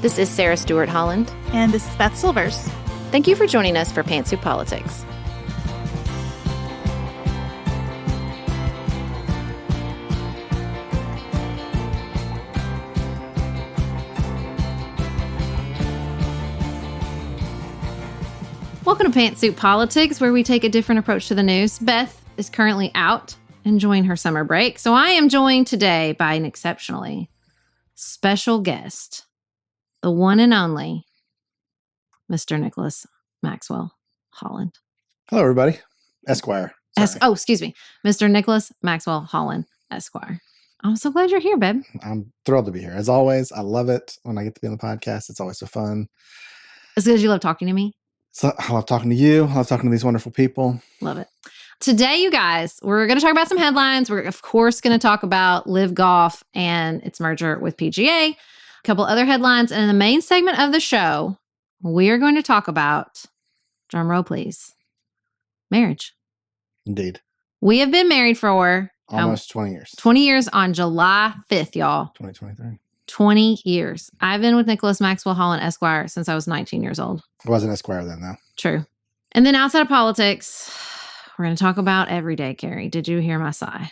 This is Sarah Stewart Holland. And this is Beth Silvers. Thank you for joining us for Pantsuit Politics. Welcome to Pantsuit Politics, where we take a different approach to the news. Beth is currently out enjoying her summer break, so I am joined today by an exceptionally special guest, the one and only Mr. Nicholas Maxwell Holland. Hello, everybody. Esquire. Excuse me. Mr. Nicholas Maxwell Holland, Esquire. I'm so glad you're here, babe. I'm thrilled to be here. As always, I love it when I get to be on the podcast. It's always so fun. As good as you love talking to me. So I love talking to you. I love talking to these wonderful people. Love it. Today, you guys, we're going to talk about some headlines. We're, of course, going to talk about Live Golf and its merger with PGA, a couple other headlines. And in the main segment of the show, we are going to talk about, drum roll please, marriage. Indeed. We have been married for almost 20 years. 20 years on July 5th, y'all. 2023. 20 years. I've been with Nicholas Maxwell Holland, Esquire, since I was 19 years old. I wasn't Esquire then, though. True. And then outside of politics, we're going to talk about everyday Carrie. Did you hear my sigh?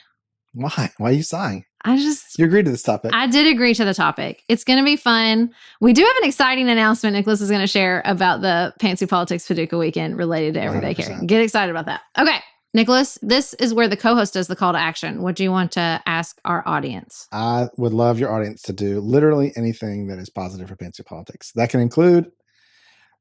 Why? Why are you sighing? You agreed to this topic. I did agree to the topic. It's going to be fun. We do have an exciting announcement Nicholas is going to share about the Pantsuit Politics Paducah weekend related to everyday 100%. Carrie. Get excited about that. Okay. Nicholas, this is where the co-host does the call to action. What do you want to ask our audience? I would love your audience to do literally anything that is positive for Pantsuit Politics. That can include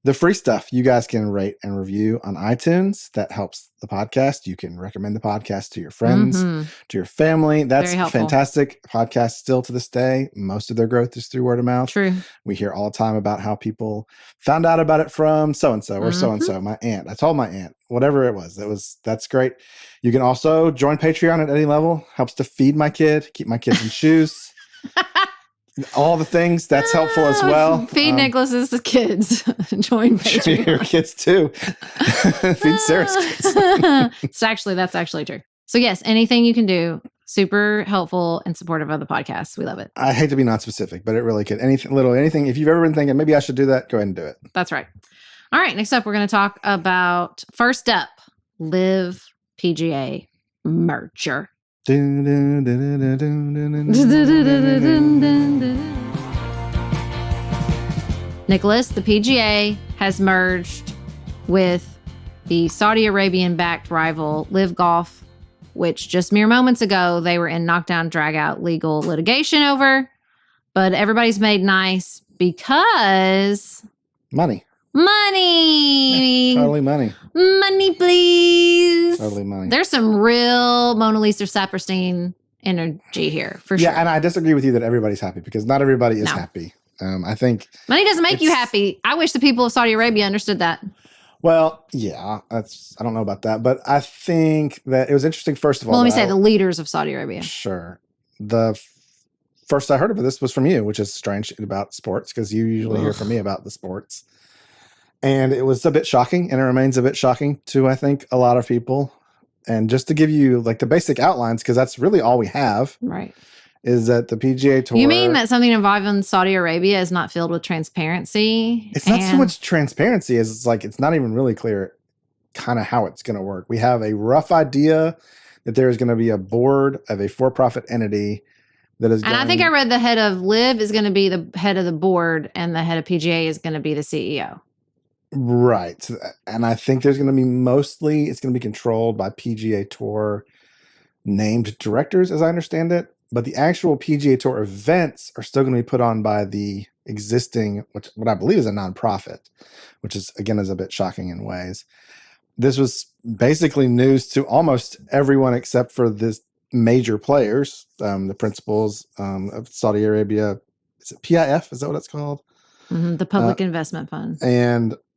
the free stuff. You guys can rate and review on iTunes. That helps the podcast. You can recommend the podcast to your friends, to your family. That's fantastic. Podcasts still to this day, most of their growth is through word of mouth. True. We hear all the time about how people found out about it from so-and-so or so-and-so. My aunt. I told my aunt, whatever it was. That's great. You can also join Patreon at any level. Helps to feed my kid, keep my kids in shoes. All the things, that's helpful as well. Feed Nicholas's kids. Join Patreon. Your kids too. Feed Sarah's kids. That's actually true. So yes, anything you can do, super helpful and supportive of the podcast. We love it. I hate to be non-specific, but it really could. Anything. If you've ever been thinking, maybe I should do that, go ahead and do it. That's right. All right, next up, we're going to talk about, first up, Live PGA merger. Nicholas, the PGA has merged with the Saudi Arabian-backed rival Live Golf, which just mere moments ago they were in knockdown, drag-out legal litigation over. But everybody's made nice because money. Money. Yeah, totally money. Money, please. Totally money. There's some real Mona Lisa Saperstein energy here, for sure. Yeah, and I disagree with you that everybody's happy because not everybody is happy. I think money doesn't make you happy. I wish the people of Saudi Arabia understood that. Well, yeah, I don't know about that, but I think that it was interesting. First of all, let me say the leaders of Saudi Arabia. Sure. The first I heard of this was from you, which is strange about sports because you usually hear from me about the sports. And it was a bit shocking, and it remains a bit shocking to, I think, a lot of people. And just to give you like the basic outlines, because that's really all we have, right? Is that the PGA Tour? You mean that something involving Saudi Arabia is not filled with transparency? It's not so much transparency as it's like it's not even really clear kind of how it's going to work. We have a rough idea that there is going to be a board of a for-profit entity that is. And I think I read the head of Live is going to be the head of the board, and the head of PGA is going to be the CEO. Right. And I think there's going to be it's going to be controlled by PGA Tour named directors, as I understand it. But the actual PGA Tour events are still going to be put on by the existing, what I believe is a nonprofit, which is, again, is a bit shocking in ways. This was basically news to almost everyone except for this major players, the principals of Saudi Arabia. Is it PIF? Is that what it's called? The Public Investment Fund.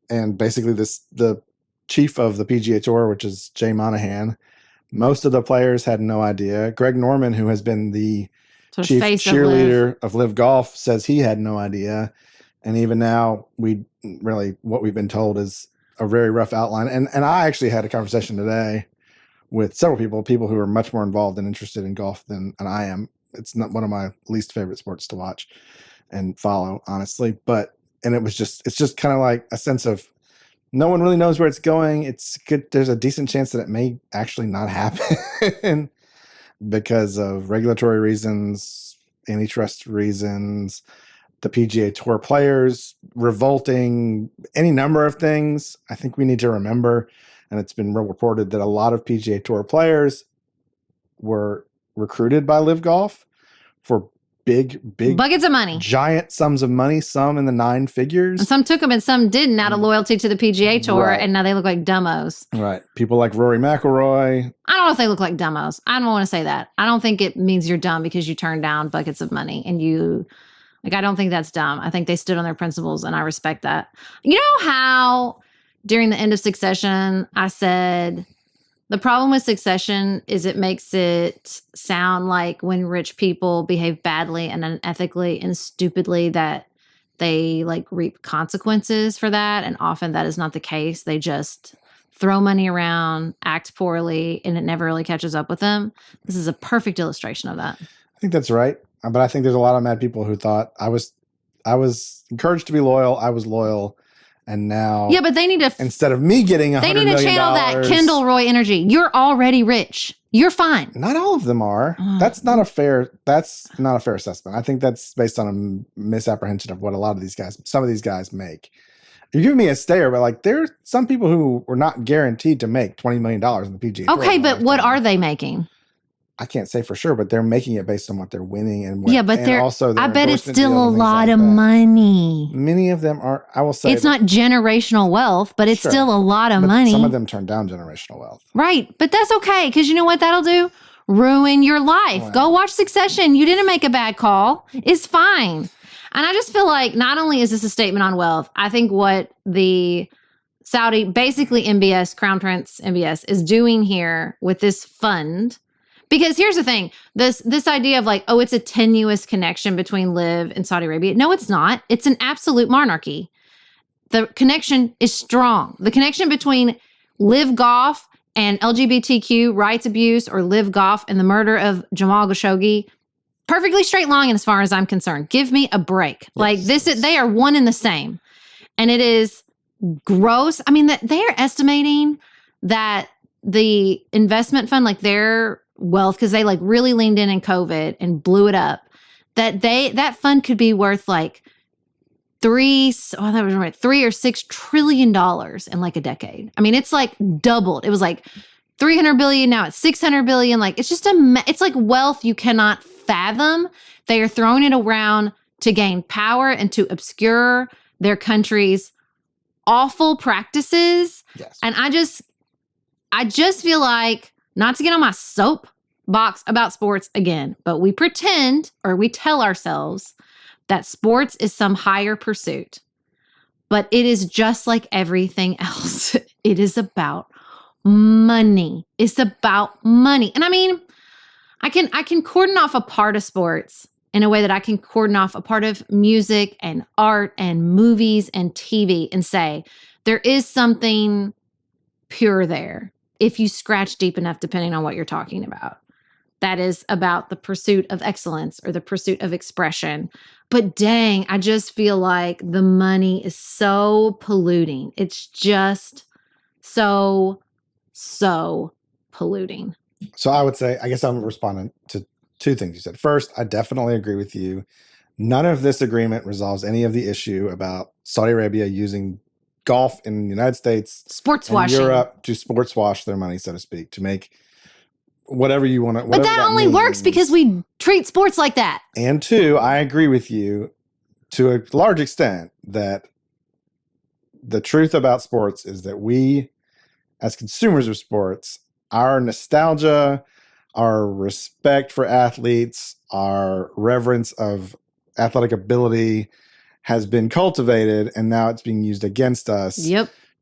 And basically the chief of the PGA Tour, which is Jay Monahan, most of the players had no idea. Greg Norman, who has been the chief cheerleader of Live Golf, says he had no idea. And even now, what we've been told is a very rough outline. And I actually had a conversation today with several people who are much more involved and interested in golf than I am. It's not one of my least favorite sports to watch. and follow, honestly. And it's just kind of like a sense of no one really knows where it's going. It's good. There's a decent chance that it may actually not happen because of regulatory reasons, antitrust reasons, the PGA Tour players revolting, any number of things. I think we need to remember, and it's been reported that a lot of PGA Tour players were recruited by Live Golf for big buckets of money, giant sums of money, some in the 9 figures. And some took them and some didn't out of loyalty to the PGA Tour, and now they look like dumbos. Right. People like Rory McIlroy. I don't know if they look like dumbos. I don't want to say that. I don't think it means you're dumb because you turn down buckets of money and I don't think that's dumb. I think they stood on their principles, and I respect that. You know how during the end of Succession, I said, the problem with Succession is it makes it sound like when rich people behave badly and unethically and stupidly that they like reap consequences for that. And often that is not the case. They just throw money around, act poorly, and it never really catches up with them. This is a perfect illustration of that. I think that's right. But I think there's a lot of mad people who thought I was encouraged to be loyal. I was loyal. And now, yeah, but they need to, instead of me getting $100 million, they need to channel that Kendall Roy energy. You're already rich. You're fine. Not all of them are. That's not a fair assessment. I think that's based on a misapprehension of what some of these guys make. You're giving me a stare, but like there's some people who were not guaranteed to make $20 million in the PGA Tour. Okay, but what are they making? I can't say for sure, but they're making it based on what they're winning and I bet it's still a lot of money. Many of them are. I will say it's not generational wealth, but it's still a lot of money. Some of them turn down generational wealth, right? But that's okay because you know what that'll do? Ruin your life. Wow. Go watch Succession. You didn't make a bad call. It's fine. And I just feel like not only is this a statement on wealth, I think what the Saudi, basically MBS, Crown Prince MBS, is doing here with this fund. Because here's the thing, this idea of like, oh, it's a tenuous connection between Liv and Saudi Arabia. No, it's not. It's an absolute monarchy. The connection is strong. The connection between Liv Golf and LGBTQ rights abuse, or Liv Golf and the murder of Jamal Khashoggi, perfectly straight line as far as I'm concerned. Give me a break. Yes. Like they are one and the same. And it is gross. I mean, they are estimating that the investment fund, like their wealth, because they like really leaned in COVID and blew it up, that fund could be worth like $3 or $6 trillion in like a decade. I mean, it's like doubled. It was like 300 billion, now it's 600 billion. Like it's just it's like wealth you cannot fathom. They are throwing it around to gain power and to obscure their country's awful practices. Yes. And I just feel like, not to get on my soapbox about sports again, but we pretend, or we tell ourselves that sports is some higher pursuit. But it is just like everything else. It is about money. It's about money. And I mean, I can cordon off a part of sports in a way that I can cordon off a part of music and art and movies and TV and say, there is something pure there. If you scratch deep enough, depending on what you're talking about, that is about the pursuit of excellence or the pursuit of expression. But dang, I just feel like the money is so polluting. It's just so polluting. So I would say, I guess I'm responding to 2 things you said. First, I definitely agree with you. None of this agreement resolves any of the issue about Saudi Arabia using golf in the United States, sports washing, Europe, to sports wash their money, so to speak, to make whatever you want to. But that only works because we treat sports like that. And 2, I agree with you to a large extent that the truth about sports is that we, as consumers of sports, our nostalgia, our respect for athletes, our reverence of athletic ability has been cultivated, and now it's being used against us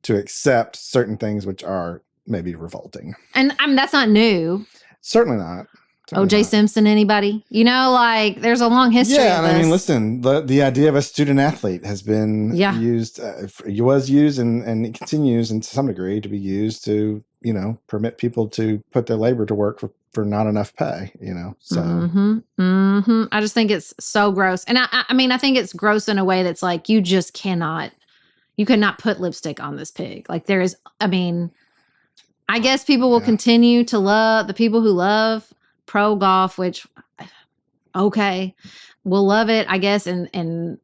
to accept certain things which are maybe revolting. And I mean, that's not new. Certainly not. O.J. Simpson, anybody? You know, like there's a long history of this. I mean, listen, the idea of a student athlete has been used, was used and it continues in some degree to be used to permit people to put their labor to work for not enough pay, so. I just think it's so gross. And I mean, I think it's gross in a way that's like, you cannot put lipstick on this pig. Like I guess people will continue to love the people who love pro golf, which, okay, will love it, I guess, and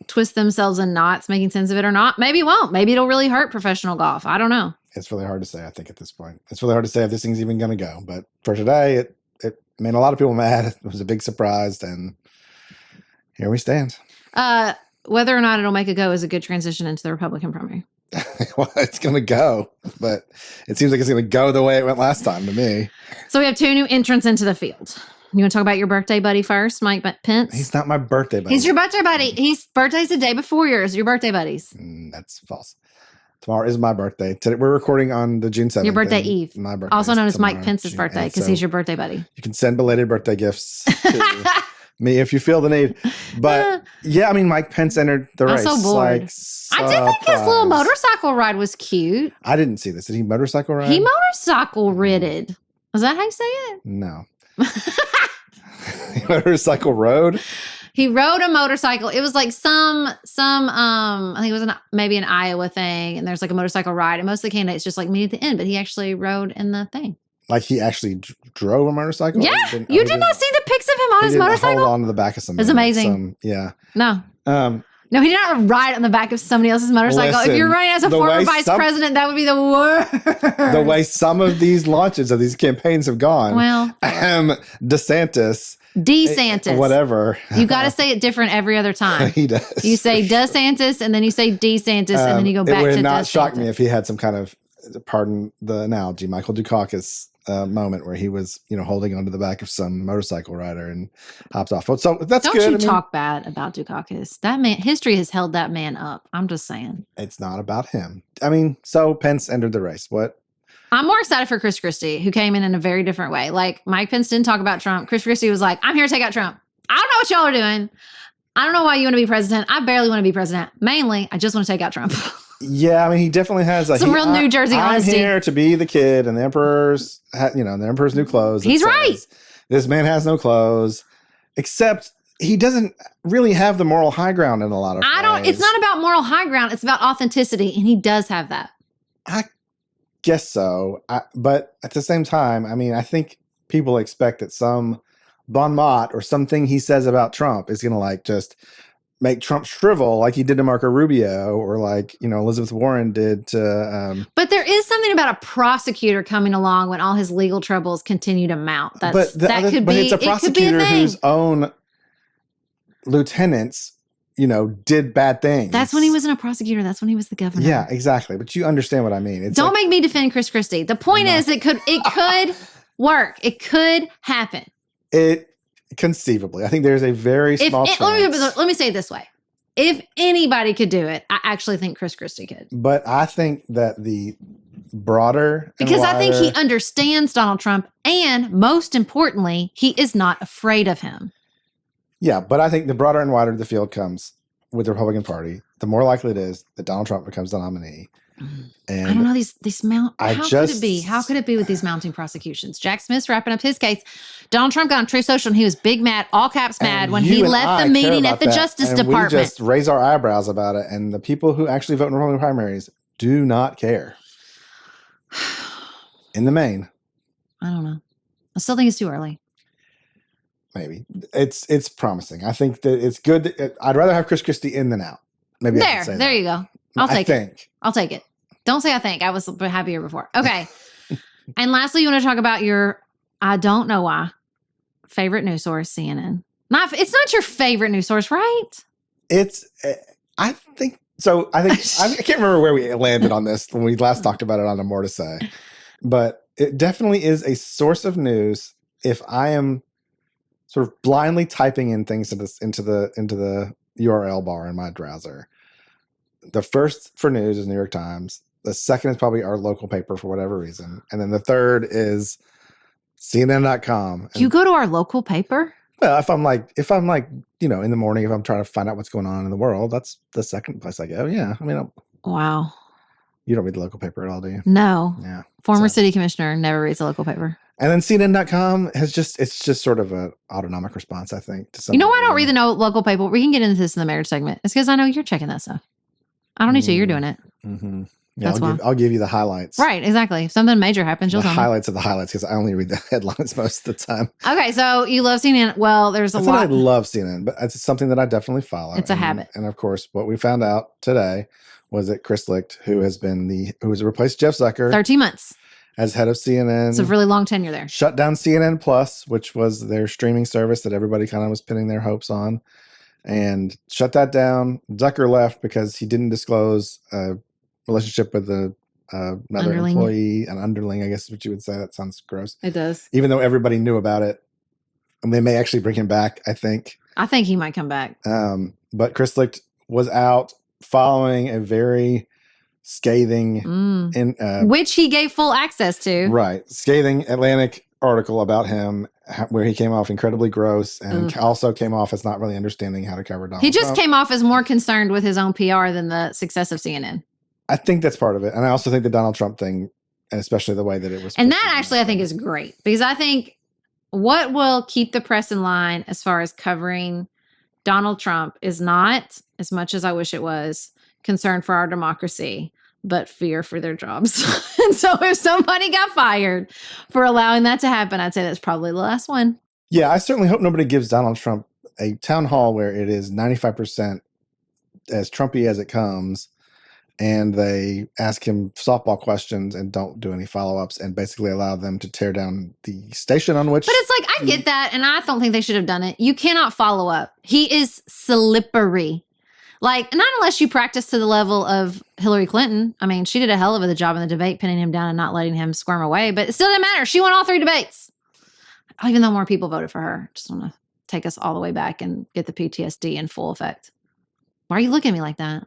twist themselves in knots making sense of it or not. Maybe it won't. Maybe it'll really hurt professional golf. I don't know. It's really hard to say, I think, at this point. It's really hard to say if this thing's even going to go. But for today, it made a lot of people mad. It was a big surprise, and here we stand. Whether or not it'll make a go is a good transition into the Republican primary. Well, it's going to go, but it seems like it's going to go the way it went last time to me. So we have two new entrants into the field. You want to talk about your birthday buddy first, Mike Pence? He's not my birthday buddy. He's your birthday buddy. His birthday's the day before yours. Your birthday buddies. That's false. Tomorrow is my birthday. Today, we're recording on the June 7th. Your birthday eve. My birthday. Also known as Mike Pence's birthday, because he's your birthday buddy. You can send belated birthday gifts to me if you feel the need. But yeah, I mean, Mike Pence entered the race. I'm so bored. I did think his little motorcycle ride was cute. I didn't see this. Did he motorcycle ride? He motorcycle ridded. Is that how you say it? No. He motorcycle rode? He rode a motorcycle. It was like some I think it was maybe an Iowa thing, and there's like a motorcycle ride, and most of the candidates just like meet at the end, but he actually rode in the thing. Like he actually drove a motorcycle? Yeah. You did not see the pics of him on his motorcycle? Hold on to the back of something. It's amazing. Yeah. No. No, he did not ride on the back of somebody else's motorcycle. Listen, if you're running as a former vice president, that would be the worst. The way some of these launches of these campaigns have gone. Well, DeSantis. Whatever. You got to say it different every other time. He does. You say DeSantis, and then you say DeSantis, and then you go back to DeSantis. It would not shock me if he had some kind of, pardon the analogy, Michael Dukakis moment where he was, holding onto the back of some motorcycle rider and hopped off. So that's good. Don't you talk bad about Dukakis. That man, history has held that man up. I'm just saying. It's not about him. I mean, so Pence entered the race. What? I'm more excited for Chris Christie, who came in a very different way. Like, Mike Pence didn't talk about Trump. Chris Christie was like, I'm here to take out Trump. I don't know what y'all are doing. I don't know why you want to be president. I barely want to be president. Mainly, I just want to take out Trump. Yeah, I mean, he definitely has some real New Jersey honesty. I'm here to be the kid, and the emperor's, the emperor's new clothes. He's right. This man has no clothes, except he doesn't really have the moral high ground in a lot of ways. It's not about moral high ground. It's about authenticity, and he does have that. I guess so. But at the same time, I mean, I think people expect that some bon mot or something he says about Trump is going to just make Trump shrivel like he did to Marco Rubio or like, Elizabeth Warren did to... But there is something about a prosecutor coming along when all his legal troubles continue to mount. But it's a prosecutor whose own lieutenants, did bad things. That's when he wasn't a prosecutor. That's when he was the governor. Yeah, exactly. But you understand what I mean. Don't make me defend Chris Christie. The point is it could work. It could happen. Conceivably. I think there's a very small chance. Let me say it this way. If anybody could do it, I actually think Chris Christie could. But I think that the broader... Because I think he understands Donald Trump, and most importantly, he is not afraid of him. Yeah, but I think the broader and wider the field comes with the Republican Party, the more likely it is that Donald Trump becomes the nominee. And I don't know could it be? How could it be with these mounting prosecutions? Jack Smith's wrapping up his case. Donald Trump got on True Social and he was big mad, all caps mad, when he left the meeting at the Justice Department. We just raise our eyebrows about it, and the people who actually vote in Republican primaries do not care. In the main. I don't know. I still think it's too early. Maybe. It's promising. I think that it's good. I'd rather have Chris Christie in than out. Maybe there you go. I'll take it. Don't say I think. I was happier before. Okay. And lastly, you want to talk about your, I don't know why, favorite news source, CNN. It's not your favorite news source, right? I think I can't remember where we landed on this when we last talked about it on the More to Say, but it definitely is a source of news if I am sort of blindly typing in things into the URL bar in my browser. The first for news is New York Times. The second is probably our local paper for whatever reason. And then the third is CNN.com. You go to our local paper? Well, if I'm like, in the morning, if I'm trying to find out what's going on in the world, that's the second place I go. Yeah. I mean, wow. You don't read the local paper at all, do you? No. Yeah. Former city commissioner never reads a local paper. And then CNN.com it's just sort of an autonomic response, I think. To You know why I don't read the local paper? We can get into this in the marriage segment. It's because I know you're checking that stuff. I don't need to. You're doing it. Mm-hmm. Yeah, I'll give you the highlights. Right, exactly. If something major happens, you'll tell me. Highlights of the highlights, because I only read the headlines most of the time. Okay, so you love CNN. Well, there's a lot. I love CNN, but it's something that I definitely follow. It's a habit. And of course, what we found out today was that Chris Licht, who has replaced Jeff Zucker 13 months as head of CNN. It's a really long tenure there. Shut down CNN Plus, which was their streaming service that everybody kind of was pinning their hopes on, and shut that down. Zucker left because he didn't disclose a relationship with another employee, an underling, I guess is what you would say. That sounds gross. It does. Even though everybody knew about it. And they may actually bring him back, I think. I think he might come back. But Chris Licht was out following a very scathing which he gave full access to. Right. Scathing Atlantic article about him where he came off incredibly gross and also came off as not really understanding how to cover Donald Trump. He just came off as more concerned with his own PR than the success of CNN. I think that's part of it. And I also think the Donald Trump thing, and especially the way that it was. And that actually I think is great, because I think what will keep the press in line as far as covering Donald Trump is not, as much as I wish it was, concern for our democracy, but fear for their jobs. And so if somebody got fired for allowing that to happen, I'd say that's probably the last one. Yeah, I certainly hope nobody gives Donald Trump a town hall where it is 95% as Trumpy as it comes, and they ask him softball questions and don't do any follow-ups and basically allow them to tear down the station on which... But it's like, I get that, and I don't think they should have done it. You cannot follow up. He is slippery. Like, not unless you practice to the level of Hillary Clinton. I mean, she did a hell of a job in the debate, pinning him down and not letting him squirm away, but it still didn't matter. She won all 3 debates. Even though more people voted for her. Just want to take us all the way back and get the PTSD in full effect. Why are you looking at me like that?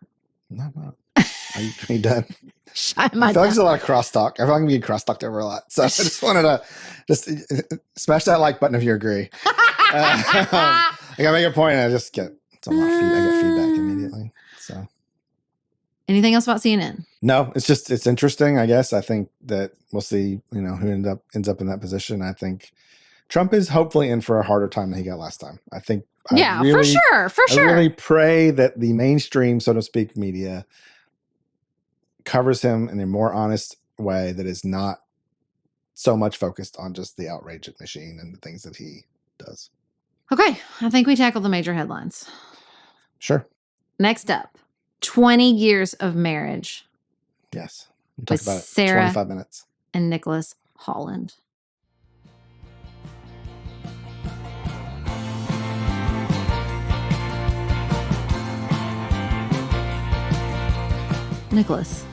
No. Are you done? I feel like there's a lot of crosstalk. I feel like I'm being crosstalked over a lot. So I just wanted to smash that like button if you agree. I gotta make a point and it's on my feet. I get feedback immediately. So anything else about CNN? No, it's interesting, I guess. I think that we'll see, who ends up in that position. I think Trump is hopefully in for a harder time than he got last time. I think for sure. I really pray that the mainstream, so to speak, media covers him in a more honest way that is not so much focused on just the outrage machine and the things that he does. Okay, I think we tackled the major headlines. Sure. Next up, 20 years of marriage. Yes. We'll talk about Sarah it 25 minutes. And Nicholas Holland. Nicholas,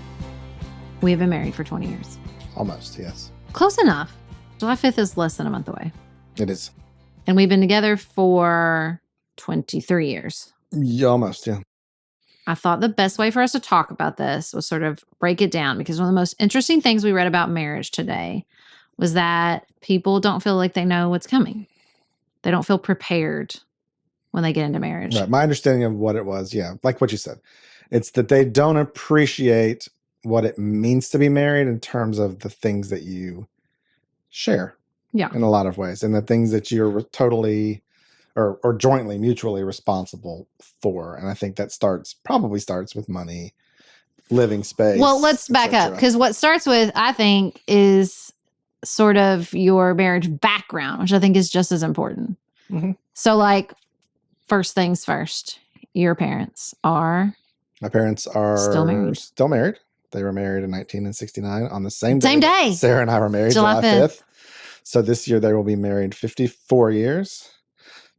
we have been married for 20 years. Almost, yes. Close enough. July 5th is less than a month away. It is. And we've been together for 23 years. Yeah, almost, yeah. I thought the best way for us to talk about this was sort of break it down, because one of the most interesting things we read about marriage today was that people don't feel like they know what's coming. They don't feel prepared when they get into marriage. Right. My understanding of what it was, yeah, like what you said, it's that they don't appreciate what it means to be married in terms of the things that you share. Yeah. In a lot of ways. And the things that you're totally or jointly, mutually responsible for. And I think that probably starts with money, living space. Well, let's back up, because what starts with, I think, is sort of your marriage background, which I think is just as important. Mm-hmm. So, like, first things first, your parents are? My parents are still married. They were married in 1969 on the same day. Sarah and I were married July 5th. So this year they will be married 54 years.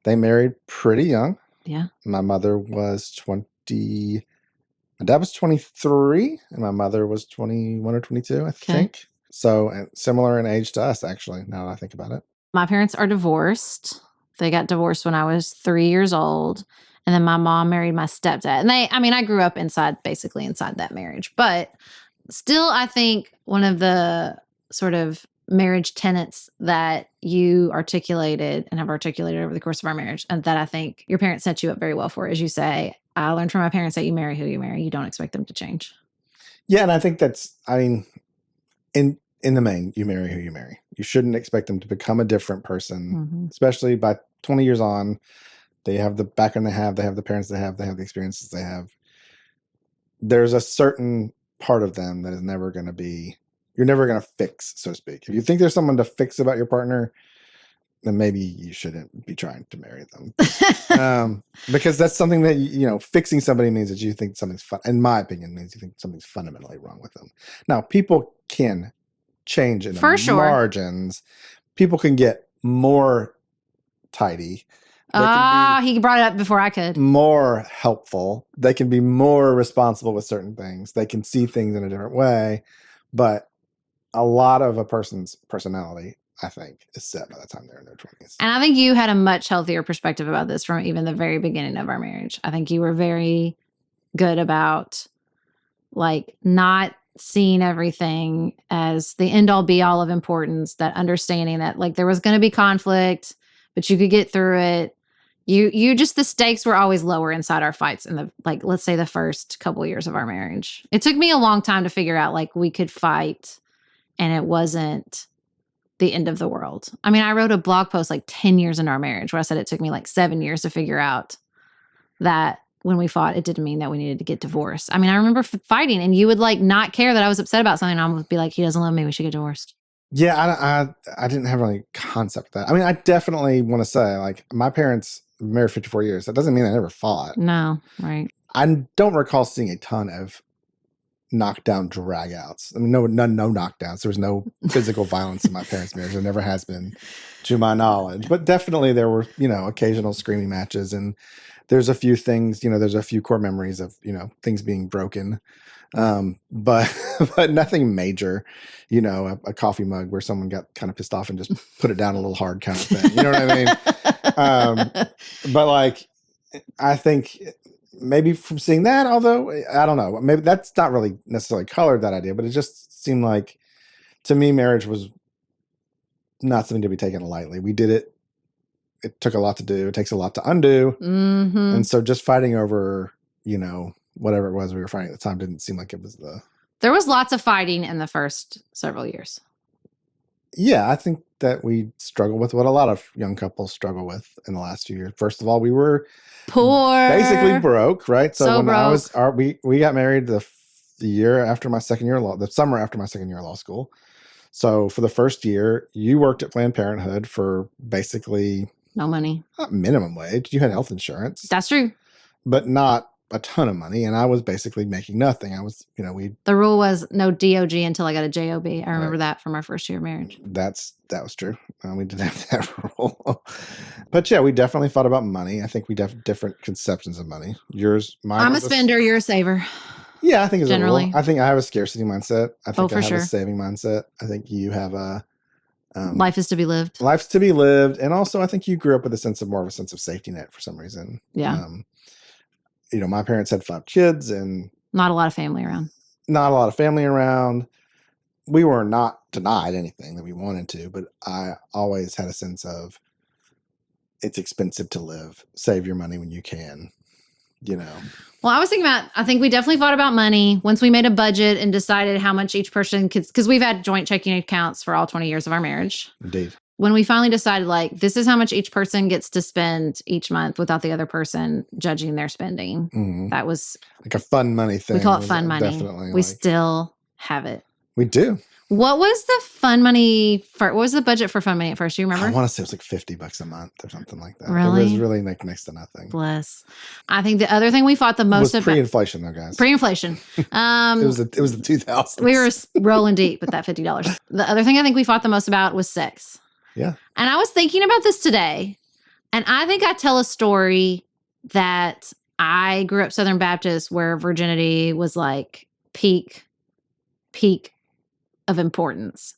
They married pretty young. Yeah. My mother was 20. My dad was 23 and my mother was 21 or 22, I think. So similar in age to us, actually, now that I think about it. My parents are divorced. They got divorced when I was 3 years old. And then my mom married my stepdad. And I grew up basically inside that marriage. But still, I think one of the sort of marriage tenets that you articulated and have articulated over the course of our marriage, and that I think your parents set you up very well for, as you say, I learned from my parents that you marry who you marry. You don't expect them to change. Yeah, and I think in the main, you marry who you marry. You shouldn't expect them to become a different person, especially by 20 years on. They have the background they have the parents they have the experiences they have. There's a certain part of them that is never going to be, you're never going to fix, so to speak. If you think there's someone to fix about your partner, then maybe you shouldn't be trying to marry them. Because that's something that, fixing somebody means that you think something's in my opinion, means you think something's fundamentally wrong with them. Now, people can change in the margins. People can get more tidy. He brought it up before I could. More helpful. They can be more responsible with certain things. They can see things in a different way. But a lot of a person's personality, I think, is set by the time they're in their 20s. And I think you had a much healthier perspective about this from even the very beginning of our marriage. I think you were very good about not seeing everything as the end all be all of importance, that understanding that there was going to be conflict, but you could get through it. You just, the stakes were always lower inside our fights in the, let's say the first couple of years of our marriage. It took me a long time to figure out we could fight and it wasn't the end of the world. I mean, I wrote a blog post 10 years into our marriage where I said it took me 7 years to figure out that when we fought, it didn't mean that we needed to get divorced. I mean, I remember fighting and you would not care that I was upset about something. I would be like, he doesn't love me, we should get divorced. Yeah, I didn't have any concept of that. I mean, I definitely want to say, my parents married 54 years. That doesn't mean they never fought. No, right. I don't recall seeing a ton of knockdown dragouts. I mean, no knockdowns. There was no physical violence in my parents' marriage. There never has been, to my knowledge. But definitely there were, occasional screaming matches. And there's a few things, there's a few core memories of, things being broken. But nothing major, a coffee mug where someone got kind of pissed off and just put it down a little hard kind of thing. You know what I mean? But I think maybe from seeing that, although I don't know, maybe that's not really necessarily colored that idea, but it just seemed like, to me, marriage was not something to be taken lightly. We did it. It took a lot to do. It takes a lot to undo. Mm-hmm. And so just fighting over, whatever it was we were fighting at the time didn't seem like it was There was lots of fighting in the first several years. Yeah, I think that we struggle with what a lot of young couples struggle with in the last few years. First of all, we were poor, basically broke, right? So when we got married the year after my second year of law, the summer after my second year of law school. So for the first year, you worked at Planned Parenthood for basically no money, not minimum wage. You had health insurance. That's true, but not a ton of money, and I was basically making nothing. I was, the rule was no DOG until I got a JOB. I remember that from our first year of marriage. That was true. We didn't have that rule. But yeah, we definitely thought about money. I think we have different conceptions of money. Mine. I'm a spender, you're a saver. Yeah, I think it's generally. A rule. I think I have a scarcity mindset. I think I have sure. a saving mindset. I think you have a life is to be lived. Life's to be lived. And also I think you grew up with more of a sense of safety net for some reason. Yeah. My parents had 5 kids and not a lot of family around. We were not denied anything that we wanted to, but I always had a sense of it's expensive to live. Save your money when you can, Well, I was thinking I think we definitely thought about money once we made a budget and decided how much each person could, because we've had joint checking accounts for all 20 years of our marriage. Indeed. When we finally decided, this is how much each person gets to spend each month without the other person judging their spending. Mm-hmm. That was like a fun money thing. We call it fun money. Definitely. We still have it. We do. What was the fun money what was the budget for fun money at first? Do you remember? I want to say it was $50 a month or something like that. Really? It was really next to nothing. Bless. I think the other thing we fought the most about pre-inflation though, guys. Pre-inflation. It was the 2000s. We were rolling deep with that $50. The other thing I think we fought the most about was sex. Yeah. And I was thinking about this today, and I think I tell a story that I grew up Southern Baptist where virginity was peak of importance.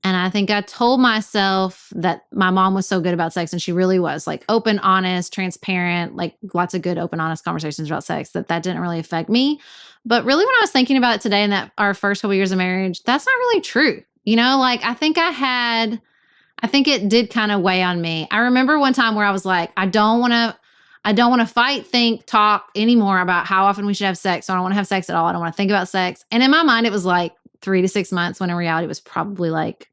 And I think I told myself that my mom was so good about sex, and she really was open, honest, transparent, lots of good, open, honest conversations about sex, that didn't really affect me. But really when I was thinking about it today in that our first couple years of marriage, that's not really true. I think it did kind of weigh on me. I remember one time where I was I don't want to I don't want to fight, think, talk anymore about how often we should have sex. So I don't want to have sex at all. I don't want to think about sex. And in my mind, it was like 3 to 6 months, when in reality it was probably like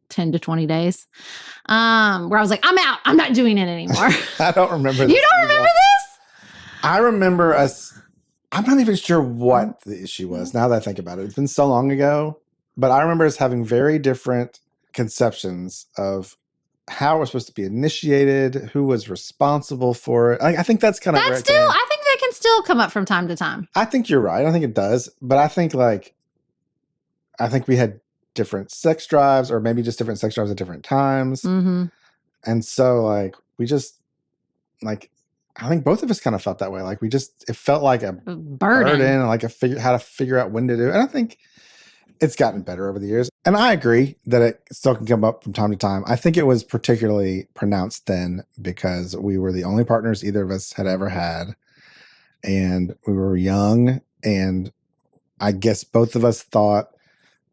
10 to 20 days. Where I was like, I'm out. I'm not doing it anymore. I don't remember You don't remember this? I remember us. I'm not even sure what the issue was now that I think about it. It's been so long ago, but I remember us having very different conceptions of how it was supposed to be initiated, who was responsible for it. I think that's kind of I think that can still come up from time to time. I think you're right. I think it does, but I think we had different sex drives, or maybe just different sex drives at different times. Mm-hmm. And so we just I think both of us kind of felt that way. It felt like a burden and how to figure out when to do it. And I think it's gotten better over the years. And I agree that it still can come up from time to time. I think it was particularly pronounced then because we were the only partners either of us had ever had. And we were young. And I guess both of us thought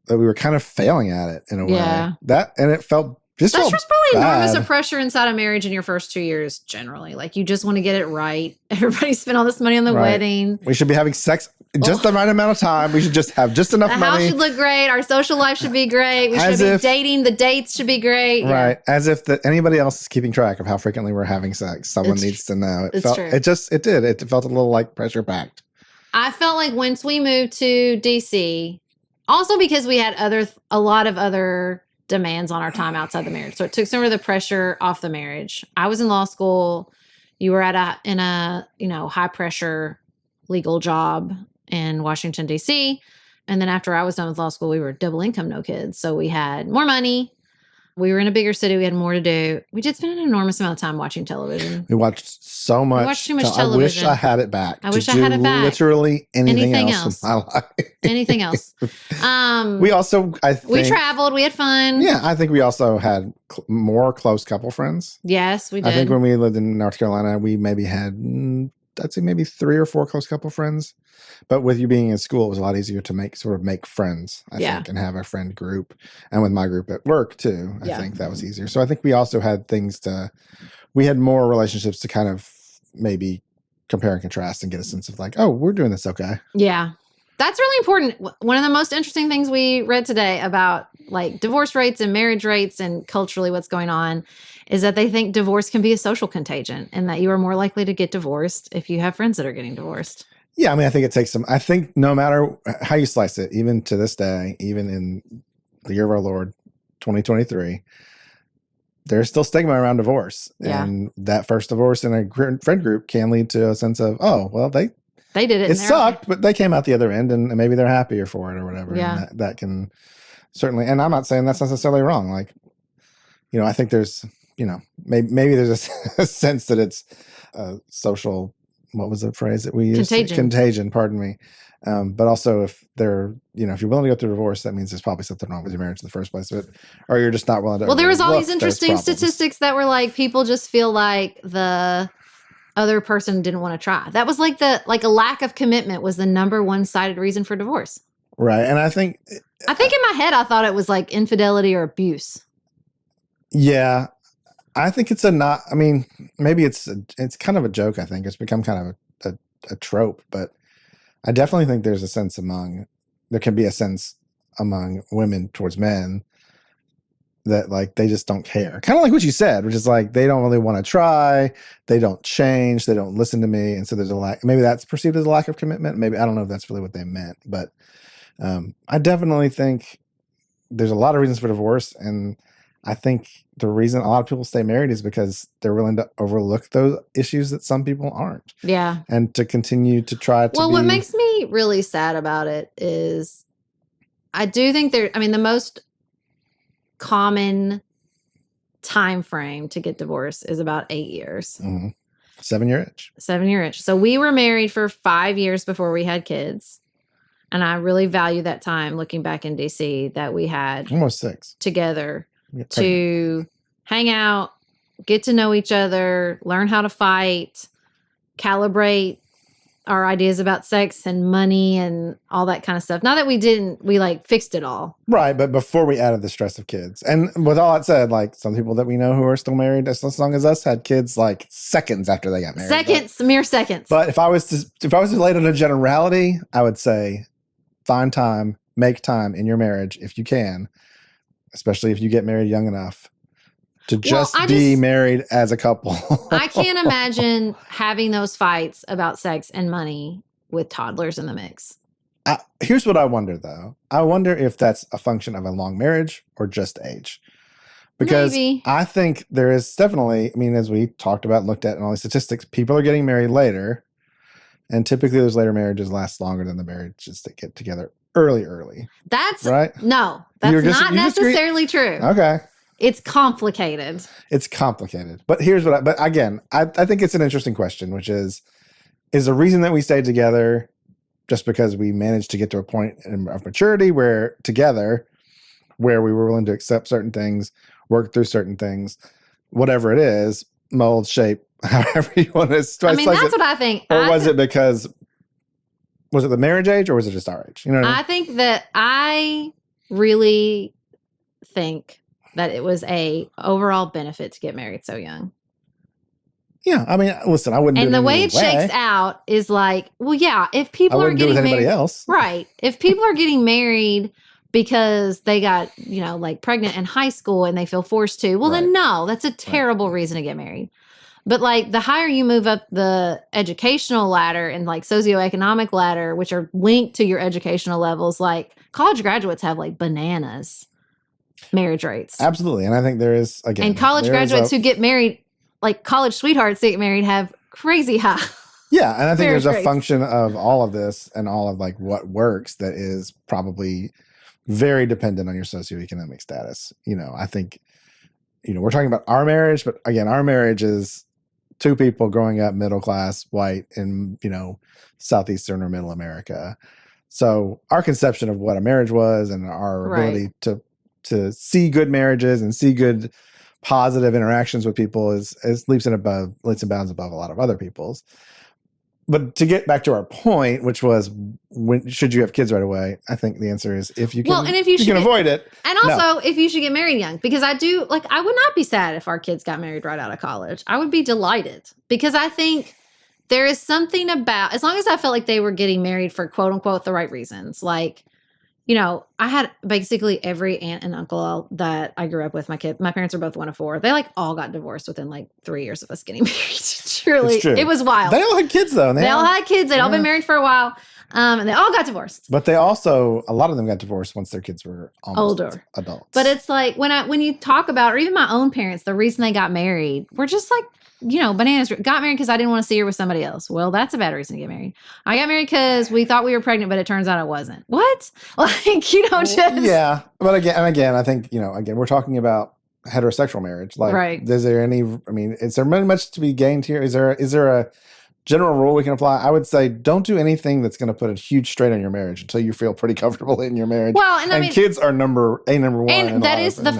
that we were kind of failing at it in a way. And it felt That's just probably enormous of pressure inside a marriage in your first 2 years, generally. You just want to get it right. Everybody spent all this money on the wedding. We should be having sex just the right amount of time. We should just have just enough money. The house should look great. Our social life should be great. We should be dating. The dates should be great. Right. Yeah. As if anybody else is keeping track of how frequently we're having sex. Someone needs to know. It felt a little like pressure packed. I felt like once we moved to DC, also because we had a lot of other demands on our time outside the marriage. So it took some of the pressure off the marriage. I was in law school. You were in a high pressure legal job in Washington, D.C. And then after I was done with law school, we were double income, no kids. So we had more money. We were in a bigger city. We had more to do. We did spend an enormous amount of time watching television. We watched so much. We watched too much television. I wish I had it back. I wish I had it back. Literally anything else in my life. Anything else. We also, we traveled. We had fun. Yeah, I think we also had more close couple friends. Yes, we did. I think when we lived in North Carolina, we maybe had, I'd say maybe 3 or 4 close couple friends. But with you being in school, it was a lot easier to make friends, I think, and have a friend group. And with my group at work, too, I think that was easier. So I think we also had we had more relationships to kind of maybe compare and contrast and get a sense of we're doing this okay. Yeah. That's really important. One of the most interesting things we read today about divorce rates and marriage rates and culturally what's going on is that they think divorce can be a social contagion and that you are more likely to get divorced if you have friends that are getting divorced. Yeah, I think it takes I think no matter how you slice it, even to this day, even in the year of our Lord, 2023, there's still stigma around divorce. Yeah. And that first divorce in a friend group can lead to a sense of, they did it. It sucked, but they came out the other end and maybe they're happier for it or whatever. Yeah. And that can certainly, and I'm not saying that's necessarily wrong. I think there's, maybe there's a sense that it's a social, what was the phrase that we used? Contagion, pardon me. But also if they're, if you're willing to go through divorce, that means there's probably something wrong with your marriage in the first place. Or you're just not willing to. Well, there was all these interesting statistics that were people just feel like the other person didn't want to try. That was a lack of commitment was the number one cited reason for divorce. Right. And I think in my head, I thought it was infidelity or abuse. Yeah. I think it's maybe it's kind of a joke. I think it's become kind of a trope, but I definitely think there's a sense there can be a sense among women towards men that they just don't care. Kind of like what you said, which is they don't really want to try. They don't change. They don't listen to me. And so there's maybe that's perceived as a lack of commitment. Maybe, I don't know if that's really what they meant, but I definitely think there's a lot of reasons for divorce. And I think the reason a lot of people stay married is because they're willing to overlook those issues that some people aren't. Yeah. And to continue to try to what makes me really sad about it is I do think the most common time frame to get divorced is about 8 years. Mm-hmm. 7-year itch. 7-year itch. So we were married for 5 years before we had kids. And I really value that time looking back in DC that we had almost 6 together to hang out, get to know each other, learn how to fight, calibrate our ideas about sex and money and all that kind of stuff. Not that we like fixed it all. Right. But before we added the stress of kids. And with all that said, like some people that we know who are still married as long as us had kids like seconds after they got married. Mere seconds. But if I was to lay it on a generality, I would say find time, make time in your marriage if you can, especially if you get married young enough. To be married as a couple. I can't imagine having those fights about sex and money with toddlers in the mix. Here's what I wonder, though. I wonder if that's a function of a long marriage or just age. Because Maybe. I think there is definitely, I mean, as we talked about, looked at in all these statistics, people are getting married later. And typically those later marriages last longer than the marriages that get together early. That's right. No, that's not necessarily true. Okay. It's complicated. But here's but again, I think it's an interesting question, which is the reason that we stayed together just because we managed to get to a point of maturity where we were willing to accept certain things, work through certain things, whatever it is, mold, shape, however you want to slice it. I mean, that's what I think. Or was it because, was it the marriage age or was it just our age? You know what I mean? I think that I really think that it was a overall benefit to get married so young. Yeah, I mean, listen, I wouldn't. And the way it shakes out is like, well, yeah, if people are getting married, else, right? If people are getting married because they got like pregnant in high school and they feel forced to, well, then no, that's a terrible reason to get married. But like the higher you move up the educational ladder and like socioeconomic ladder, which are linked to your educational levels, like college graduates have like bananas marriage rates. Absolutely. And I think there is, again. And college graduates who get married, like college sweethearts that get married, have crazy high. Yeah. And I think there's a function of all of this and all of like what works that is probably very dependent on your socioeconomic status. I think, we're talking about our marriage, but again, our marriage is two people growing up middle class, white in, Southeastern or Middle America. So our conception of what a marriage was and our ability to see good marriages and see good positive interactions with people is leaps and bounds above a lot of other people's. But to get back to our point, which was should you have kids right away? I think the answer is if you can, and if you can avoid it. And also if you should get married young, because I would not be sad if our kids got married right out of college. I would be delighted because I think there is something about, as long as I felt like they were getting married for quote unquote the right reasons, like, I had basically every aunt and uncle that I grew up with. My parents are both one of four. They like all got divorced within like 3 years of us getting married. Truly, it was wild. They all had kids though. They all had kids. They'd all been married for a while. And they all got divorced. But they also, a lot of them got divorced once their kids were almost older adults. But it's like when you talk about, or even my own parents, the reason they got married, we're just like, bananas. Got married because I didn't want to see her with somebody else. Well, that's a bad reason to get married. I got married because we thought we were pregnant, but it turns out it wasn't. What? Like, just. Yeah. But again, I think, we're talking about heterosexual marriage. Like, is there is there much to be gained here? Is there a general rule we can apply? I would say don't do anything that's going to put a huge strain on your marriage until you feel pretty comfortable in your marriage. Well, and kids are number one. And that is the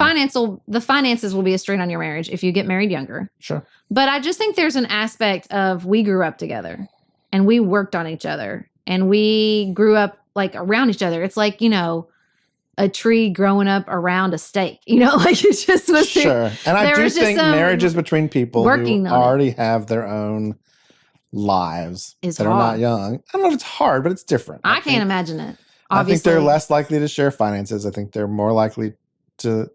finances will be a strain on your marriage if you get married younger. Sure. But I just think there's an aspect of we grew up together and we worked on each other and we grew up like around each other. It's like, a tree growing up around a stake, like it just was. Sure. And I do think marriages between people who already have their own lives that are not young. I don't know if it's hard, but it's different. I can't imagine it. Obviously. I think they're less likely to share finances. I think they're more likely to,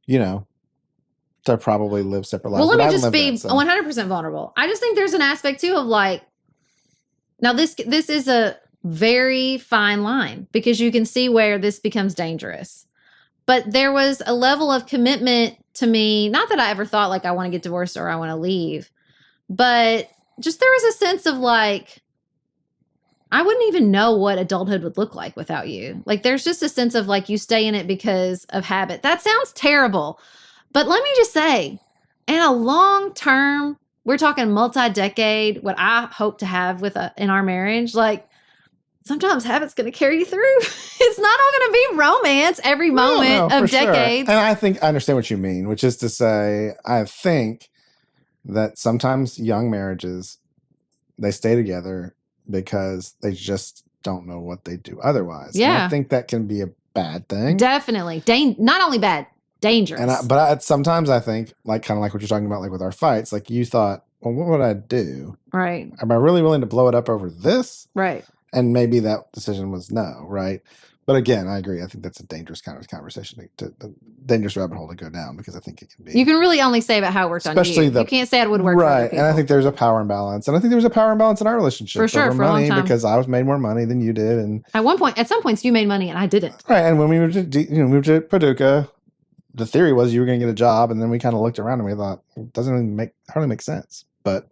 to probably live separate lives. Well, let me just be 100% vulnerable. I just think there's an aspect too of like, now this is a very fine line because you can see where this becomes dangerous. But there was a level of commitment to me, not that I ever thought like I want to get divorced or I want to leave, but just there was a sense of like, I wouldn't even know what adulthood would look like without you. Like there's just a sense of like you stay in it because of habit. That sounds terrible. But let me just say, in a long term, we're talking multi-decade, what I hope to have in our marriage, like sometimes habit's going to carry you through. It's not all going to be romance every moment of decades. Sure. And I think I understand what you mean, which is to say, I think that sometimes young marriages, they stay together because they just don't know what they do otherwise. Yeah. And I think that can be a bad thing. Definitely. Not only bad, dangerous. But sometimes I think, like, kind of like what you're talking about, like with our fights, like you thought, well, what would I do? Right. Am I really willing to blow it up over this? Right. And maybe that decision was no, right? But again, I agree. I think that's a dangerous kind of conversation, a dangerous rabbit hole to go down, because I think it can be. You can really only say about how it worked on you. You can't say it would work for other people. And I think there's a power imbalance. And I think there was a power imbalance in our relationship. For sure, for money, a long time. Because I was made more money than you did. And at some points, you made money and I didn't. Right. And when we moved to Paducah, the theory was you were going to get a job. And then we kind of looked around and we thought, it doesn't really hardly make sense. But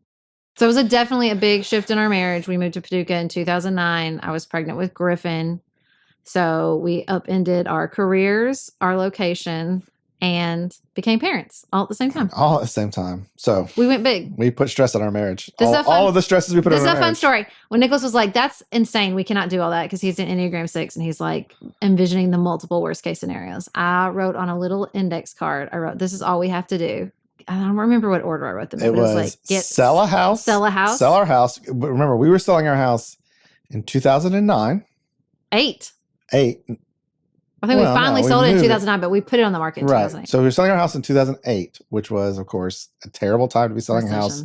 so it was definitely a big shift in our marriage. We moved to Paducah in 2009. I was pregnant with Griffin. So we upended our careers, our location, and became parents all at the same time. All at the same time. So we went big. We put stress on our marriage. All of the stresses we put on our marriage. This is a fun story. When Nicholas was like, that's insane. We cannot do all that, because he's an Enneagram 6 and he's like envisioning the multiple worst case scenarios. I wrote on a little index card, this is all we have to do. I don't remember what order I wrote them in. It was like, sell a house. Sell a house. Sell our house. But remember, we were selling our house in 2009. 8. I think we finally sold it in 2009, but we put it on the market in 2008. Right. So we were selling our house in 2008, which was, of course, a terrible time to be selling a house.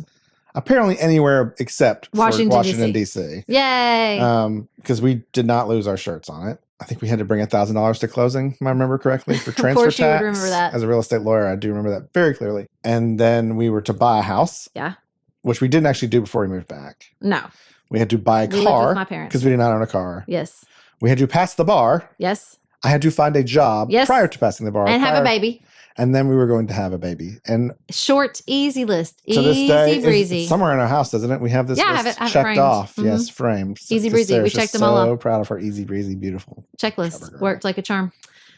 Apparently anywhere except Washington, D.C. Yay! Because we did not lose our shirts on it. I think we had to bring $1,000 to closing, if I remember correctly, for transfer Of course tax. You would remember that. As a real estate lawyer, I do remember that very clearly. And then we were to buy a house. Yeah. Which we didn't actually do before we moved back. No. We had to buy a car. We lived with my parents. Because we did not own a car. Yes. We had to pass the bar. Yes. I had to find a job prior to passing the bar. And have a baby. And then we were going to have a baby. And short, easy list. To this day, breezy. It's somewhere in our house, doesn't it? We have this list have it checked framed. off. Mm-hmm. Yes, framed. Easy breezy. We checked them all off. So proud of our easy breezy, beautiful checklist. Worked like a charm.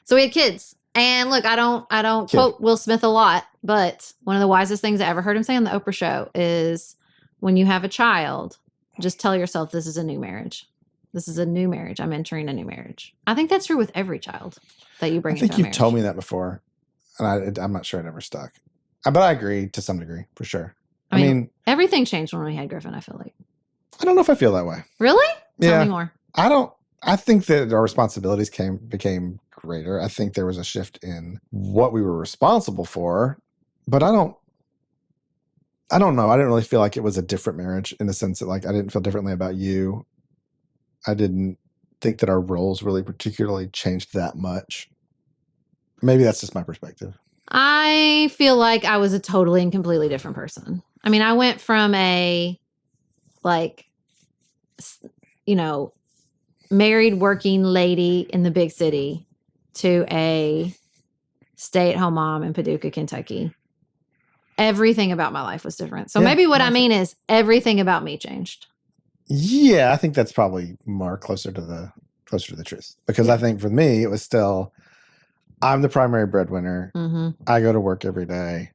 So we had kids. And look, I don't quote Will Smith a lot, but one of the wisest things I ever heard him say on the Oprah show is, when you have a child, just tell yourself this is a new marriage. This is a new marriage. I'm entering a new marriage. I think that's true with every child that you bring into a marriage. I think you've told me that before, and I'm not sure it ever stuck. But I agree to some degree, for sure. I mean, everything changed when we had Griffin, I feel like. I don't know if I feel that way. Really? Tell me more. I think that our responsibilities became greater. I think there was a shift in what we were responsible for, but I don't know. I didn't really feel like it was a different marriage, in the sense that, like, I didn't feel differently about you. I didn't think that our roles really particularly changed that much. Maybe that's just my perspective. I feel like I was a totally and completely different person. I mean, I went from a, like, married working lady in the big city to a stay-at-home mom in Paducah, Kentucky. Everything about my life was different. So maybe what I mean is everything about me changed. Yeah, I think that's probably more closer to the truth. Because I think for me, it was still, I'm the primary breadwinner. Mm-hmm. I go to work every day.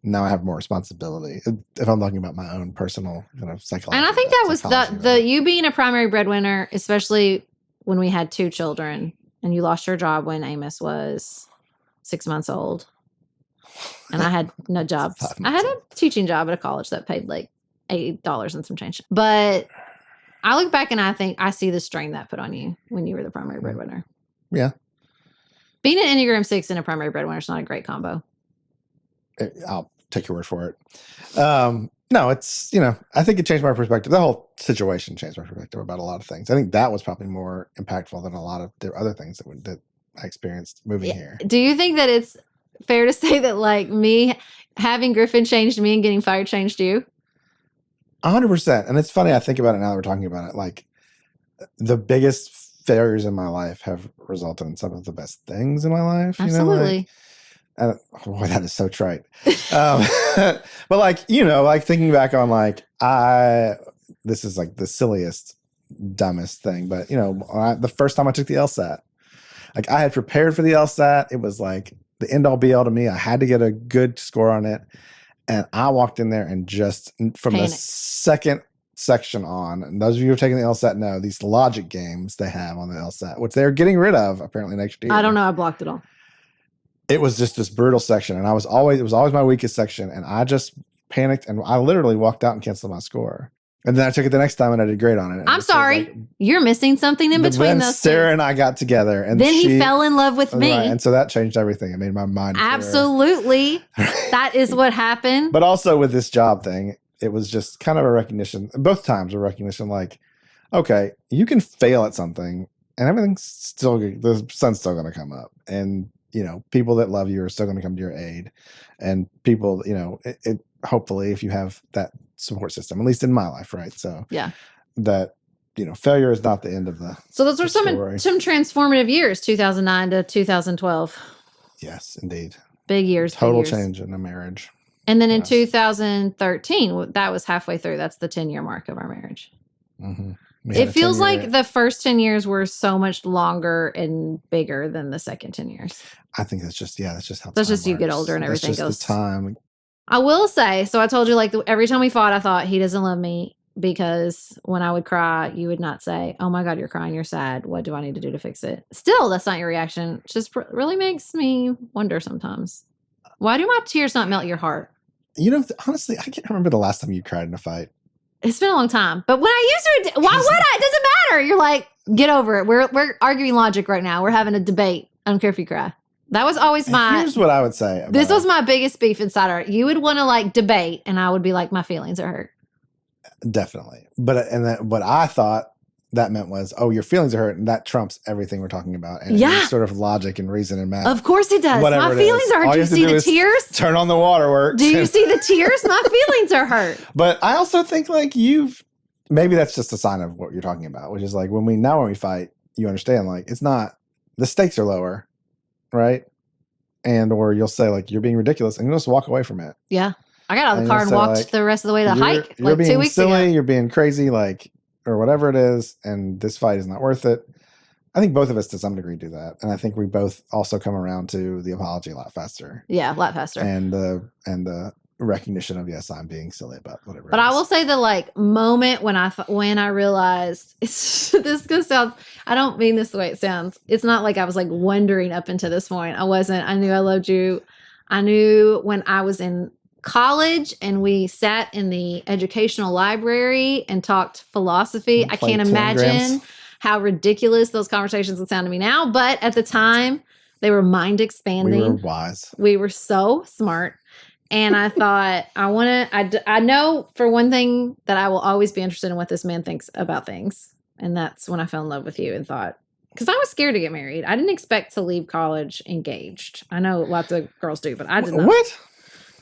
Now I have more responsibility. If I'm talking about my own personal kind of psychology. And I think that was the you being a primary breadwinner, especially when we had 2 children and you lost your job when Amos was 6 months old. And I had no job. I had a teaching job at a college that paid like $8 and some change. But I look back and I think I see the strain that put on you when you were the primary breadwinner. Yeah. Being an Enneagram 6 and a primary breadwinner is not a great combo. I'll take your word for it. No, it's, I think it changed my perspective. The whole situation changed my perspective about a lot of things. I think that was probably more impactful than a lot of the other things that I experienced moving here. Do you think that it's fair to say that, like, me having Griffin changed me and getting fired changed you? 100%. And it's funny, I think about it now that we're talking about it. Like, the biggest failures in my life have resulted in some of the best things in my life. Absolutely. Boy, that is so trite. But like thinking back on this is like the silliest, dumbest thing. But the first time I took the LSAT, like, I had prepared for the LSAT. It was like the end all be all to me. I had to get a good score on it. And I walked in there and just from the second section on, and those of you who have taken the LSAT know these logic games they have on the LSAT, which they're getting rid of apparently next year. I don't know. I blocked it all. It was just this brutal section. And it was always my weakest section. And I just panicked and I literally walked out and canceled my score. And then I took it the next time and I did great on it. And I'm sorry. You're missing something in between then those Sarah two. and I got together. And then he fell in love with me. Right, and so that changed everything. It made my mind clear. Absolutely. That is what happened. But also with this job thing, it was just kind of a recognition. Both times a recognition like, okay, you can fail at something and everything's still good. The sun's still going to come up. And, you know, people that love you are still going to come to your aid. And people, you know, hopefully if you have that support system, at least in my life, right? So yeah, that, you know, failure is not the end of the So those were some story. transformative years, 2009 to 2012. Yes, indeed. Big years. Total big years. change in a marriage. And then in 2013, that was halfway through. That's the 10-year mark of our marriage. Mm-hmm. It feels like the first 10 years were so much longer and bigger than the second 10 years. I think that's just, that's just how that's time just you get works. older and everything that's just goes. The time. I will say, so I told you, like, every time we fought, I thought he doesn't love me because when I would cry, you would not say, oh my God, you're crying, you're sad. What do I need to do to fix it? Still, that's not your reaction. It just really makes me wonder sometimes. Why do my tears not melt your heart? You know, honestly, I can't remember the last time you cried in a fight. It's been a long time. But when I used to, why would I? It doesn't matter. You're like, get over it. We're arguing logic right now. We're having a debate. I don't care if you cry. That was always Here's what I would say. This was my biggest beef inside her. You would want to like debate, and I would be like, my feelings are hurt. Definitely. But, and then what I thought that meant was, oh, your feelings are hurt, and that trumps everything we're talking about. And it's sort of logic and reason and math. Of course it does. Whatever my feelings are hurt. Do you see the tears? Turn on the waterworks. Do you see the tears? My feelings are hurt. But I also think like maybe that's just a sign of what you're talking about, which is like when we fight, you understand like it's not, the stakes are lower, right? And or you'll say like you're being ridiculous and you'll just walk away from it. Yeah. I got out of the car and walked like, the rest of the way to the hike like 2 weeks ago. You're being crazy, like, or whatever it is, and this fight is not worth it. I think both of us to some degree do that. And I think we both also come around to the apology a lot faster. Yeah, a lot faster. And the recognition of, yes, I'm being silly about whatever. But I will say the like moment when I realized this gonna sound, I don't mean this the way it sounds. It's not like I was like wondering up until this point. I wasn't. I knew I loved you. I knew when I was in college and we sat in the educational library and talked philosophy. I can't imagine how ridiculous those conversations would sound to me now. But at the time, they were mind expanding. We were wise. We were so smart. And I thought, I know for one thing that I will always be interested in what this man thinks about things. And that's when I fell in love with you and thought, because I was scared to get married. I didn't expect to leave college engaged. I know lots of girls do, but I did not. What?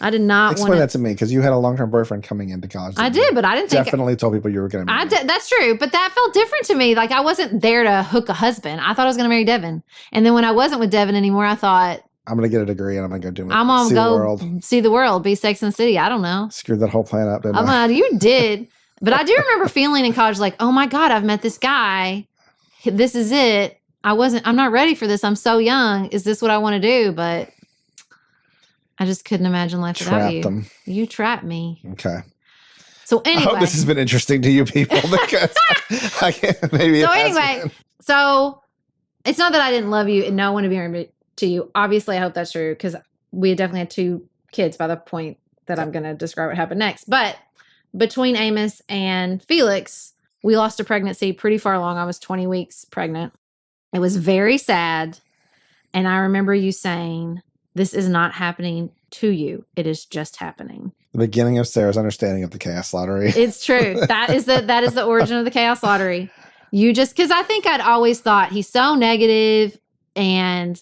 I did not want to. Explain that to me, because you had a long-term boyfriend coming into college. I did, but I didn't think. Definitely told people you were going to marry. That's true, but that felt different to me. Like I wasn't there to hook a husband. I thought I was going to marry Devin. And then when I wasn't with Devin anymore, I thought, I'm going to get a degree and I'm going to go do it. I'm going to go see the world, be Sex and the City. I don't know. Screwed that whole plan up, didn't I? You did. But I do remember feeling in college like, oh my God, I've met this guy. This is it. I'm not ready for this. I'm so young. Is this what I want to do? But I just couldn't imagine life without you. Them. You trapped me. Okay. So anyway. I hope this has been interesting to you people, because I can't, maybe. So anyway, so it's not that I didn't love you and no one to be married to you. Obviously, I hope that's true, because we definitely had 2 kids by the point that I'm going to describe what happened next. But between Amos and Felix, we lost a pregnancy pretty far along. I was 20 weeks pregnant. It was very sad. And I remember you saying, this is not happening to you. It is just happening. The beginning of Sarah's understanding of the chaos lottery. It's true. That is the origin of the chaos lottery. Because I think I'd always thought he's so negative and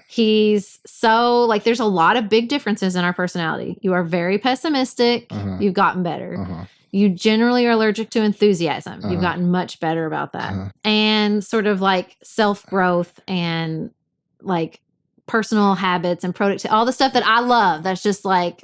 he's so like, there's a lot of big differences in our personality. You are very pessimistic. You've gotten better. You generally are allergic to enthusiasm. You've gotten much better about that. And sort of like self-growth and like personal habits and productivity, all the stuff that I love. That's just like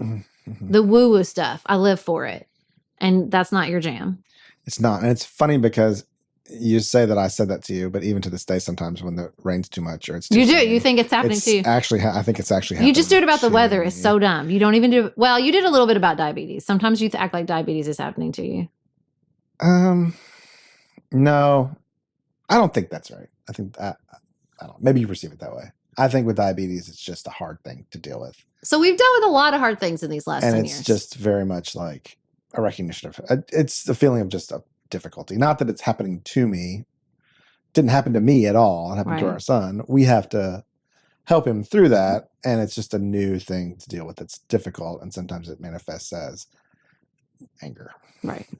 the woo-woo stuff. I live for it. And that's not your jam. It's not. And it's funny because you say that I said that to you, but even to this day, sometimes when the rain's too much or it's too sunny, you think it's happening to you. Actually, I think it's actually happening. You just do it about the weather. It's so dumb. You don't even do, well, you did a little bit about diabetes. Sometimes you act like diabetes is happening to you. No, I don't think that's right. I think I don't, maybe you perceive it that way. I think with diabetes, it's just a hard thing to deal with. So we've dealt with a lot of hard things in these last 10 years. And it's just very much like, a recognition of it's a feeling of just a difficulty. Not that it's happening to me. Didn't happen to me at all. It happened to our son. We have to help him through that, and it's just a new thing to deal with. It's difficult, and sometimes it manifests as anger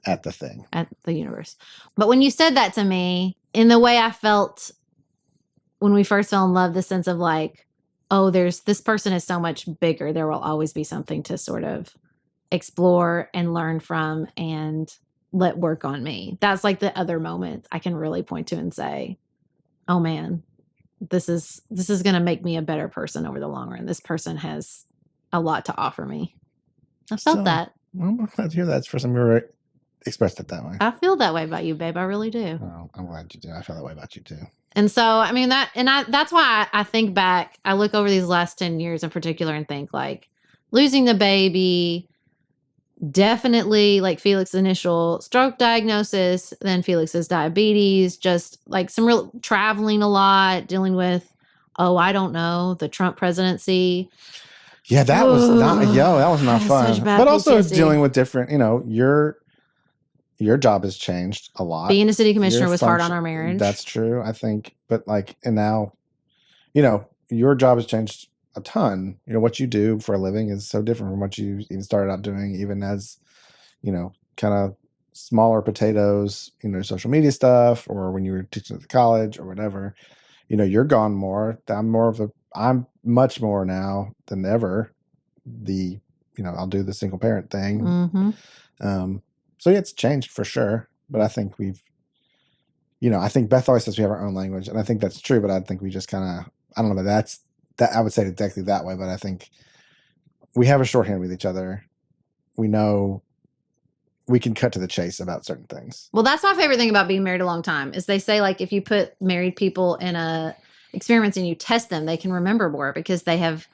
at the thing, at the universe. But when you said that to me, in the way I felt when we first fell in love, the sense of like, oh, this person is so much bigger. There will always be something to sort of explore and learn from and let work on me. That's like the other moment I can really point to and say, oh man, this is going to make me a better person over the long run. This person has a lot to offer me. I felt that. I'm glad to hear that. It's for some reason expressed it that way. I feel that way about you, babe. I really do. Oh, I'm glad you do. I feel that way about you too. And so, I mean, that's why I think back, I look over these last 10 years in particular and think like losing the baby, definitely like Felix's initial stroke diagnosis, then Felix's diabetes, just like some real traveling a lot, dealing with, I don't know, the Trump presidency. Yeah, that was not fun. But also PTSD. Dealing with different, your job has changed a lot. Being a city commissioner was hard on our marriage. That's true, I think. But like, and now, your job has changed a ton. What you do for a living is so different from what you even started out doing, even as, kind of smaller potatoes, social media stuff, or when you were teaching at the college or whatever. You're gone more. I'm much more now than ever. I'll do the single parent thing. Mm-hmm. So yeah, it's changed for sure. But I think I think Beth always says we have our own language, and I think that's true. But I think we just kind of, I don't know, but that I would say it exactly that way. But I think we have a shorthand with each other. We know we can cut to the chase about certain things. Well, that's my favorite thing about being married a long time is they say like if you put married people in a experiments and you test them, they can remember more because they have.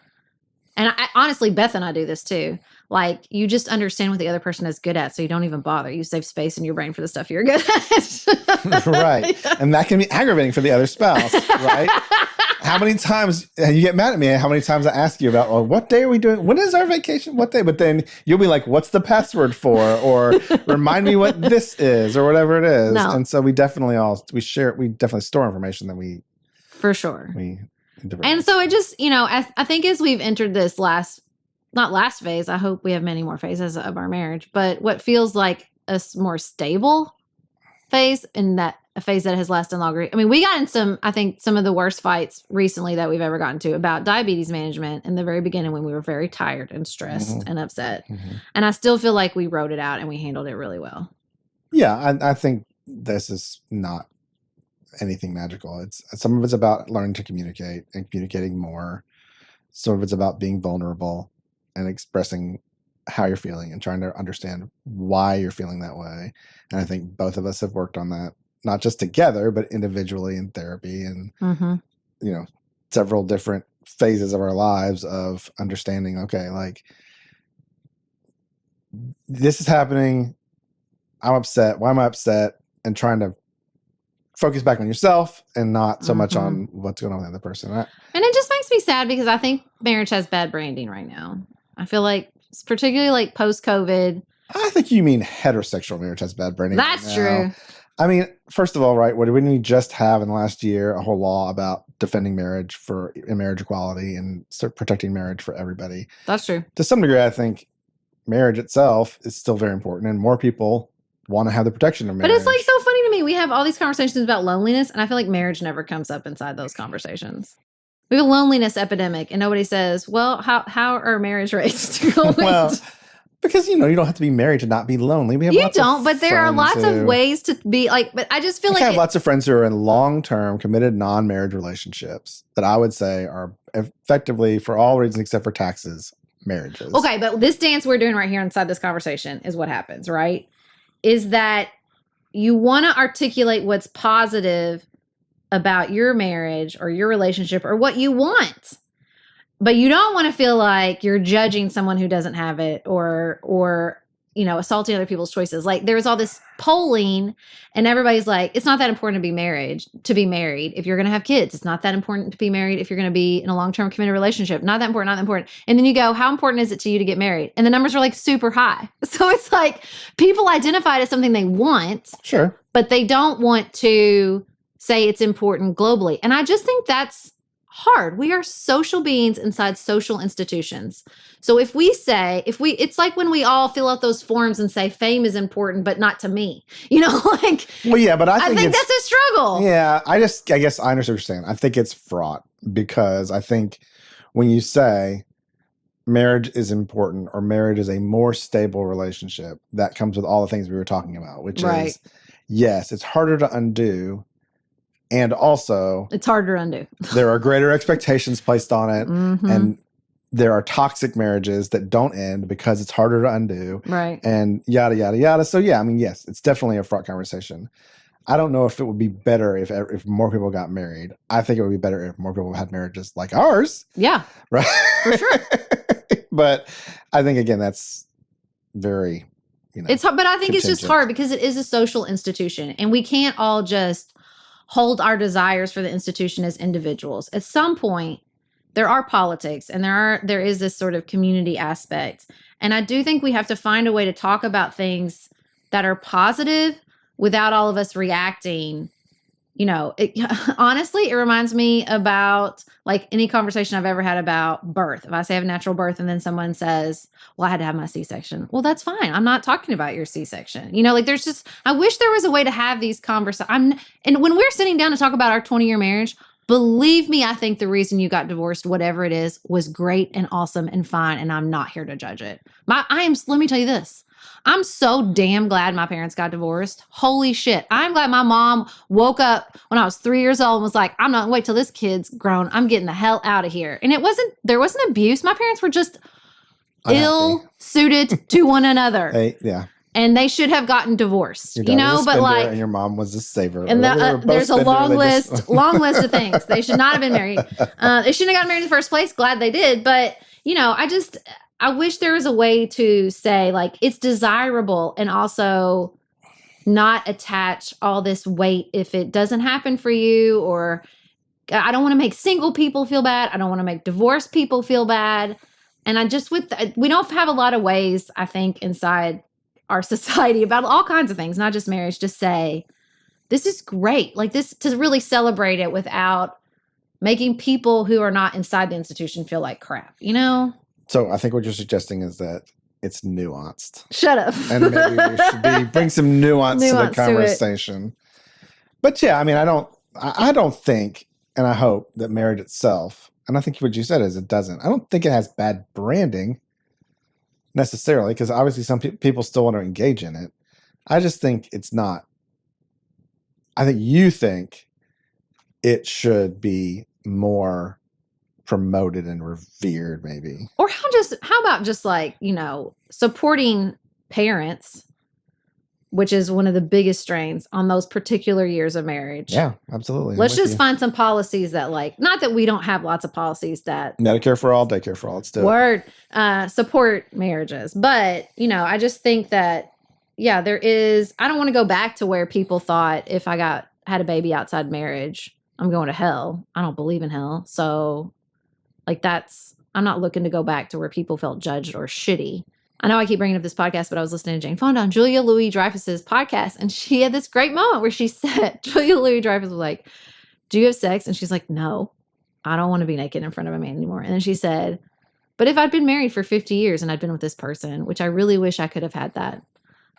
And honestly, Beth and I do this too. Like you just understand what the other person is good at, so you don't even bother. You save space in your brain for the stuff you're good at. Right. Yeah. And that can be aggravating for the other spouse, right? How many times you get mad at me? How many times I ask you about, well, what day are we doing? When is our vacation? What day? But then you'll be like, what's the password for? Or remind me what this is or whatever it is. No. And so we definitely store information that we. For sure. And so it just, I think as we've entered this not last phase, I hope we have many more phases of our marriage, but what feels like a more stable phase, and that a phase that has lasted longer. I mean, we got in some of the worst fights recently that we've ever gotten to about diabetes management in the very beginning when we were very tired and stressed and upset. Mm-hmm. And I still feel like we wrote it out and we handled it really well. Yeah, I think this is not anything magical. It's some of it's about learning to communicate and communicating more. Some of it's about being vulnerable and expressing how you're feeling and trying to understand why you're feeling that way. And I think both of us have worked on that, not just together, but individually in therapy and, several different phases of our lives of understanding, okay, like this is happening. I'm upset. Why am I upset? And trying to focus back on yourself and not so much on what's going on with the other person. And it just makes me sad because I think marriage has bad branding right now. I feel like, particularly like post-COVID. I think you mean heterosexual marriage has bad branding. That's true. I mean, first of all, right, what didn't we just have in the last year a whole law about defending marriage for marriage equality and protecting marriage for everybody? That's true. To some degree, I think marriage itself is still very important, and more people want to have the protection of marriage. But it's like so funny to me. We have all these conversations about loneliness, and I feel like marriage never comes up inside those conversations. We have a loneliness epidemic, and nobody says, well, how are marriage rates going? Well, because, you don't have to be married to not be lonely. We have you don't, but there are lots of ways to be like, but I just feel like I have lots of friends who are in long-term committed non-marriage relationships that I would say are effectively, for all reasons except for taxes, marriages. Okay, but this dance we're doing right here inside this conversation is what happens, right? Is that you want to articulate what's positive about your marriage or your relationship or what you want, but you don't want to feel like you're judging someone who doesn't have it or assaulting other people's choices. Like there was all this polling and everybody's like, it's not that important to be married if you're going to have kids. It's not that important to be married if you're going to be in a long-term committed relationship. Not that important. And then you go, how important is it to you to get married? And the numbers are like super high. So it's like people identify it as something they want, Sure, but they don't want to say it's important globally. And I just think that's hard. We are social beings inside social institutions. So if it's like when we all fill out those forms and say fame is important, but not to me, like, well, yeah, but I think that's a struggle. Yeah, I guess I understand what you're saying. I think it's fraught because I think when you say marriage is important or marriage is a more stable relationship, that comes with all the things we were talking about, which is, yes, it's harder to undo. And also, it's harder to undo. There are greater expectations placed on it. Mm-hmm. And there are toxic marriages that don't end because it's harder to undo. Right. And yada, yada, yada. So, yeah, I mean, yes, it's definitely a fraught conversation. I don't know if it would be better if more people got married. I think it would be better if more people had marriages like ours. Yeah. Right. For sure. But I think, again, that's very, it's hard, but I think it's just hard because it is a social institution and we can't all just hold our desires for the institution as individuals. At some point, there are politics and there is this sort of community aspect. And I do think we have to find a way to talk about things that are positive without all of us reacting. Honestly, it reminds me about like any conversation I've ever had about birth. If I say I have a natural birth and then someone says, well, I had to have my C-section. Well, that's fine. I'm not talking about your C-section. I wish there was a way to have these conversations. And when we're sitting down to talk about our 20-year marriage, believe me, I think the reason you got divorced, whatever it is, was great and awesome and fine. And I'm not here to judge it. Let me tell you this. I'm so damn glad my parents got divorced. Holy shit. I'm glad my mom woke up when I was 3 years old and was like, I'm not wait till this kid's grown. I'm getting the hell out of here. And there wasn't abuse. My parents were just ill-suited to one another. Yeah. And they should have gotten divorced, but like, and your mom was a saver. And there's a long list of things. They should not have been married. They shouldn't have gotten married in the first place. Glad they did. But, I wish there was a way to say like, it's desirable and also not attach all this weight if it doesn't happen for you, or I don't want to make single people feel bad. I don't want to make divorced people feel bad. And we don't have a lot of ways, I think, inside our society about all kinds of things, not just marriage, just say, this is great. Like this, to really celebrate it without making people who are not inside the institution feel like crap, So I think what you're suggesting is that it's nuanced. Shut up. And maybe we should bring some nuance to the conversation. But yeah, I mean, I don't think, and I hope that marriage itself, and I think what you said is it doesn't. I don't think it has bad branding necessarily, because obviously some people still want to engage in it. I just think it's not. I think you think it should be more promoted and revered, maybe. Or how about just like, supporting parents, which is one of the biggest strains on those particular years of marriage. Yeah, absolutely. Let's just find some policies that not that we don't have lots of policies that Medicare for all, daycare for all. Let's do it. Support marriages. But, I just think that, there is, I don't want to go back to where people thought if I had a baby outside marriage, I'm going to hell. I don't believe in hell. So I'm not looking to go back to where people felt judged or shitty. I know I keep bringing up this podcast, but I was listening to Jane Fonda on Julia Louis-Dreyfus's podcast, and she had this great moment where she said, Julia Louis-Dreyfus was like, do you have sex? And she's like, no, I don't want to be naked in front of a man anymore. And then she said, but if I'd been married for 50 years and I'd been with this person, which I really wish I could have had that,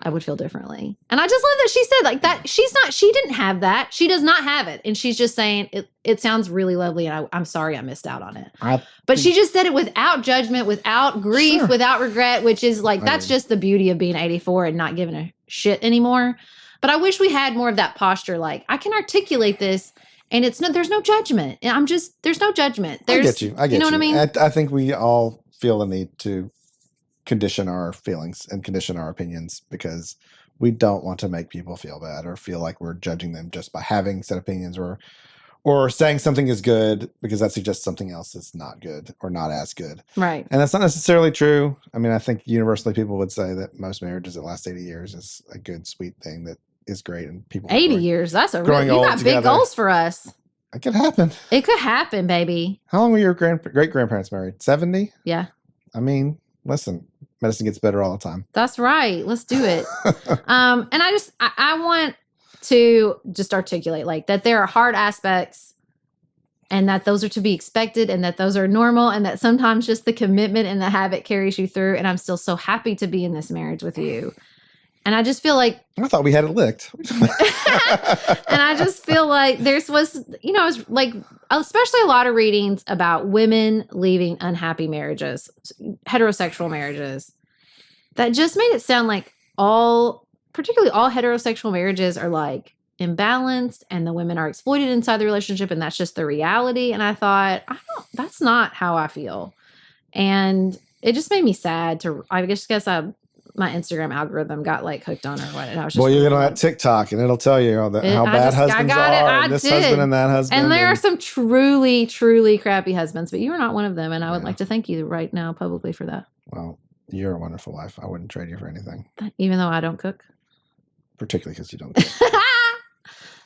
I would feel differently. And I just love that she said like that. She didn't have that. She does not have it. And she's just saying it sounds really lovely. And I'm sorry I missed out on it. But she just said it without judgment, without grief, without regret, which is like, that's just the beauty of being 84 and not giving a shit anymore. But I wish we had more of that posture. Like I can articulate this and there's no judgment. There's no judgment. I get you. You know what I mean? I think we all feel the need to condition our feelings and condition our opinions because we don't want to make people feel bad or feel like we're judging them just by having set opinions or or saying something is good because that suggests something else is not good or not as good. Right. And that's not necessarily true. I mean, I think universally people would say that most marriages that last 80 years is a good, sweet thing that is great. And people 80 years. That's a real, you old got big together. goals for us. It could happen. It could happen, baby. How long were your great-grandparents married? 70? Yeah. I mean, listen, medicine gets better all the time. That's right. Let's do it. And I want to just articulate like that there are hard aspects and that those are to be expected and that those are normal and that sometimes just the commitment and the habit carries you through. And I'm still so happy to be in this marriage with you. And I just feel like I thought we had it licked. And I just feel like it's like, especially a lot of readings about women leaving unhappy marriages, heterosexual marriages, that just made it sound like particularly all heterosexual marriages are like imbalanced and the women are exploited inside the relationship. And that's just the reality. And I thought, that's not how I feel. And it just made me sad I guess my Instagram algorithm got like hooked on or what. And I was just you get on that TikTok and it'll tell you how bad husbands are and this husband and that husband. And there are some truly, truly crappy husbands, but you are not one of them. And I would like to thank you right now publicly for that. Well, you're a wonderful wife. I wouldn't trade you for anything. Even though I don't cook? Particularly because you don't cook.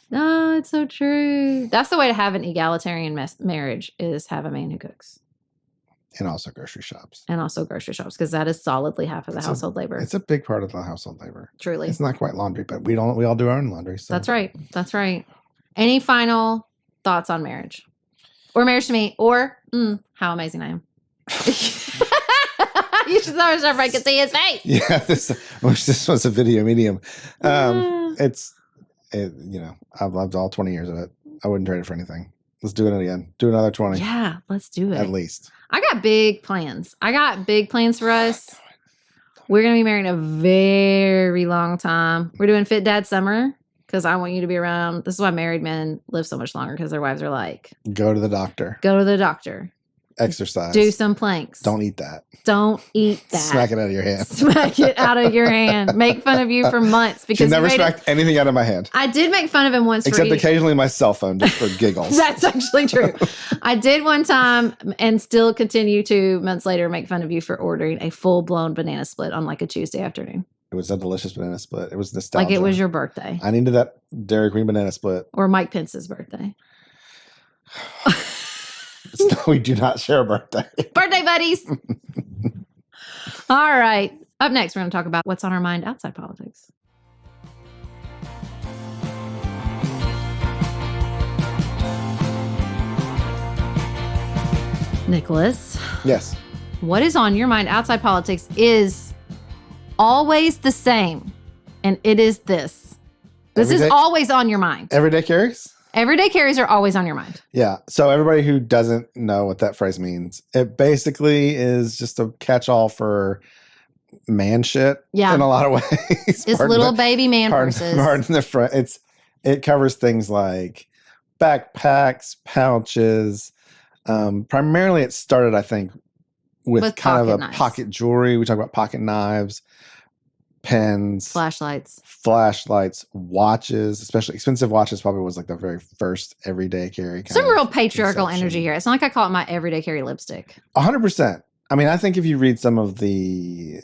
No, it's so true. That's the way to have an egalitarian marriage is have a man who cooks. And also grocery shops. Because that is solidly half of the household labor. It's a big part of the household labor. Truly. It's not quite laundry, but we all do our own laundry. So. That's right. Any final thoughts on marriage? Or marriage to me? Or how amazing I am. You should know so everybody could see his face. Yeah, this was a video medium. I've loved all 20 years of it. I wouldn't trade it for anything. Let's do it again. Do another 20. Yeah, let's do it. At least. I got big plans. For us. We're going to be married a very long time. We're doing Fit Dad Summer because I want you to be around. This is why married men live so much longer because their wives are like, go to the doctor. Exercise. Do some planks. Don't eat that. Smack it out of your hand. Smack it out of your hand. Make fun of you for months because she never smacked anything out of my hand. I did make fun of him once. Except occasionally my cell phone just for giggles. That's actually true. I did one time and still continue to months later make fun of you for ordering a full-blown banana split on like a Tuesday afternoon. It was a delicious banana split. It was nostalgia. Like it was your birthday. I needed that Dairy Queen banana split. Or Mike Pence's birthday. We do not share a birthday. Birthday buddies. All right. Up next, we're going to talk about what's on our mind outside politics. Nicholas. Yes. What is on your mind outside politics is always the same. And it is this. This is always on your mind. Everyday carries? Everyday carries are always on your mind. Yeah. So everybody who doesn't know what that phrase means, it basically is just a catch-all for man shit in a lot of ways. It's little baby man purses. Pardon the front. It covers things like backpacks, pouches. Primarily it started, I think, with kind of a pocket jewelry. We talk about pocket knives, pens, flashlights, watches, especially expensive watches probably was like the very first everyday carry. Some real patriarchal energy here. It's not like I call it my everyday carry lipstick. 100%. I mean, I think if you read some of the,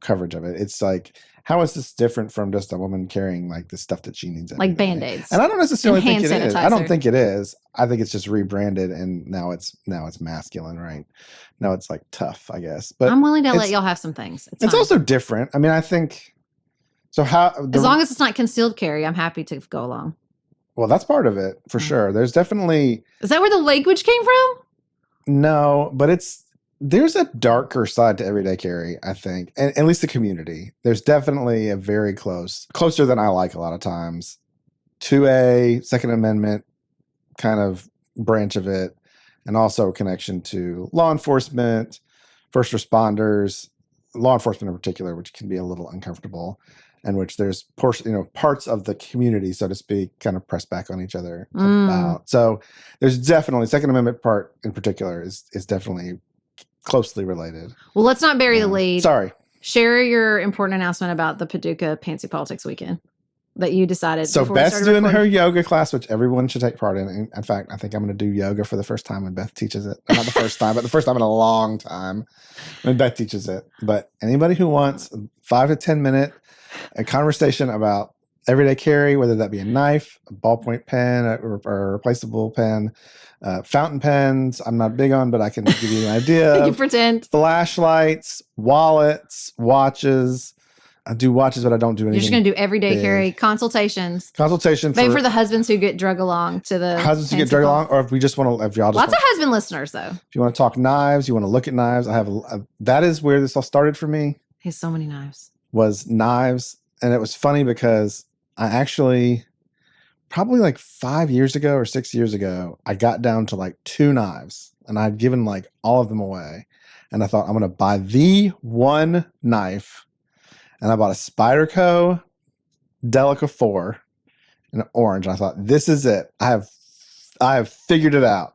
coverage of it, it's like, how is this different from just a woman carrying like the stuff that she needs? Like Band-Aids. And I don't necessarily think it is. I don't think it is. I think it's just rebranded and now it's masculine, right? Now it's like tough, I guess. But I'm willing to let y'all have some things. It's also different. I mean, I think so. As long as it's not concealed carry, I'm happy to go along. Well, that's part of it for sure. There's definitely. Is that where the language came from? No, but there's a darker side to everyday carry, I think, and at least the community. There's definitely a very closer than I like a lot of times, to a Second Amendment kind of branch of it, and also a connection to law enforcement, first responders, law enforcement in particular, which can be a little uncomfortable, and which there's parts of the community, so to speak, kind of press back on each other about. So there's definitely Second Amendment part in particular is definitely closely related. Well, let's not bury the lead. Sorry. Share your important announcement about the Paducah Pantsuit Politics weekend. that you decided. So before we Beth's started doing recording? her yoga class, which everyone should take part in. And in fact, I think I'm going to do yoga for the first time when Beth teaches it. Not the first time, but the first time in a long time when Beth teaches it. But anybody who wants a 5 to 10 minute conversation about everyday carry, whether that be a knife, a ballpoint pen, or a replaceable pen, fountain pens, I'm not big on, but I can give you an idea. You pretend. Flashlights, wallets, watches. I do watches, but I don't do anything. You're just going to do everyday big. carry consultations. Consultation Maybe for the husbands who get drug along to the husbands who get drug along, or if we just want to, if y'all just lots of husband listeners though. if you want to talk knives, you want to look at knives. I have that is where this all started for me. He has so many knives. Was knives, and it was funny because I actually probably like 5 years ago or 6 years ago, I got down to like 2 knives, and I'd given like all of them away, and I thought I'm going to buy the one knife. And I bought a Spyderco Delica 4 in orange. And I thought, this is it. I have figured it out.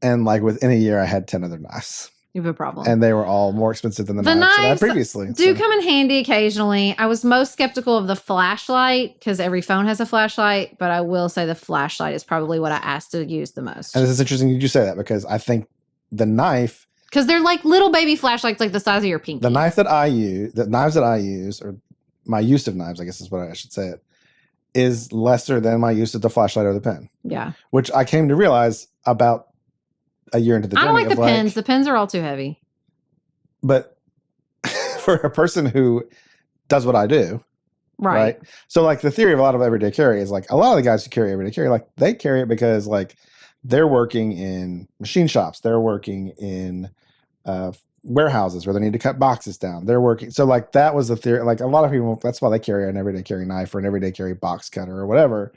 And like within a year, I had 10 other knives. You have a problem. And they were all more expensive than the knives that I had previously. Do come in handy occasionally. I was most skeptical of the flashlight because every phone has a flashlight. But I will say the flashlight is probably what I asked to use the most. And this is interesting you say that because I think the knife... Because they're like little baby flashlights like the size of your pinky. The knives that I use, or my use of knives, I guess is what I should say it, is lesser than my use of the flashlight or the pen. Yeah. Which I came to realize about a year into the journey. I don't like the pens. The pens are all too heavy. But for a person who does what I do, right? So like the theory of a lot of everyday carry is like a lot of the guys who carry everyday carry, like they carry it because like they're working in machine shops. They're working in warehouses where they need to cut boxes down. They're working. So like that was the theory. Like a lot of people, that's why they carry an everyday carry knife or an everyday carry box cutter or whatever.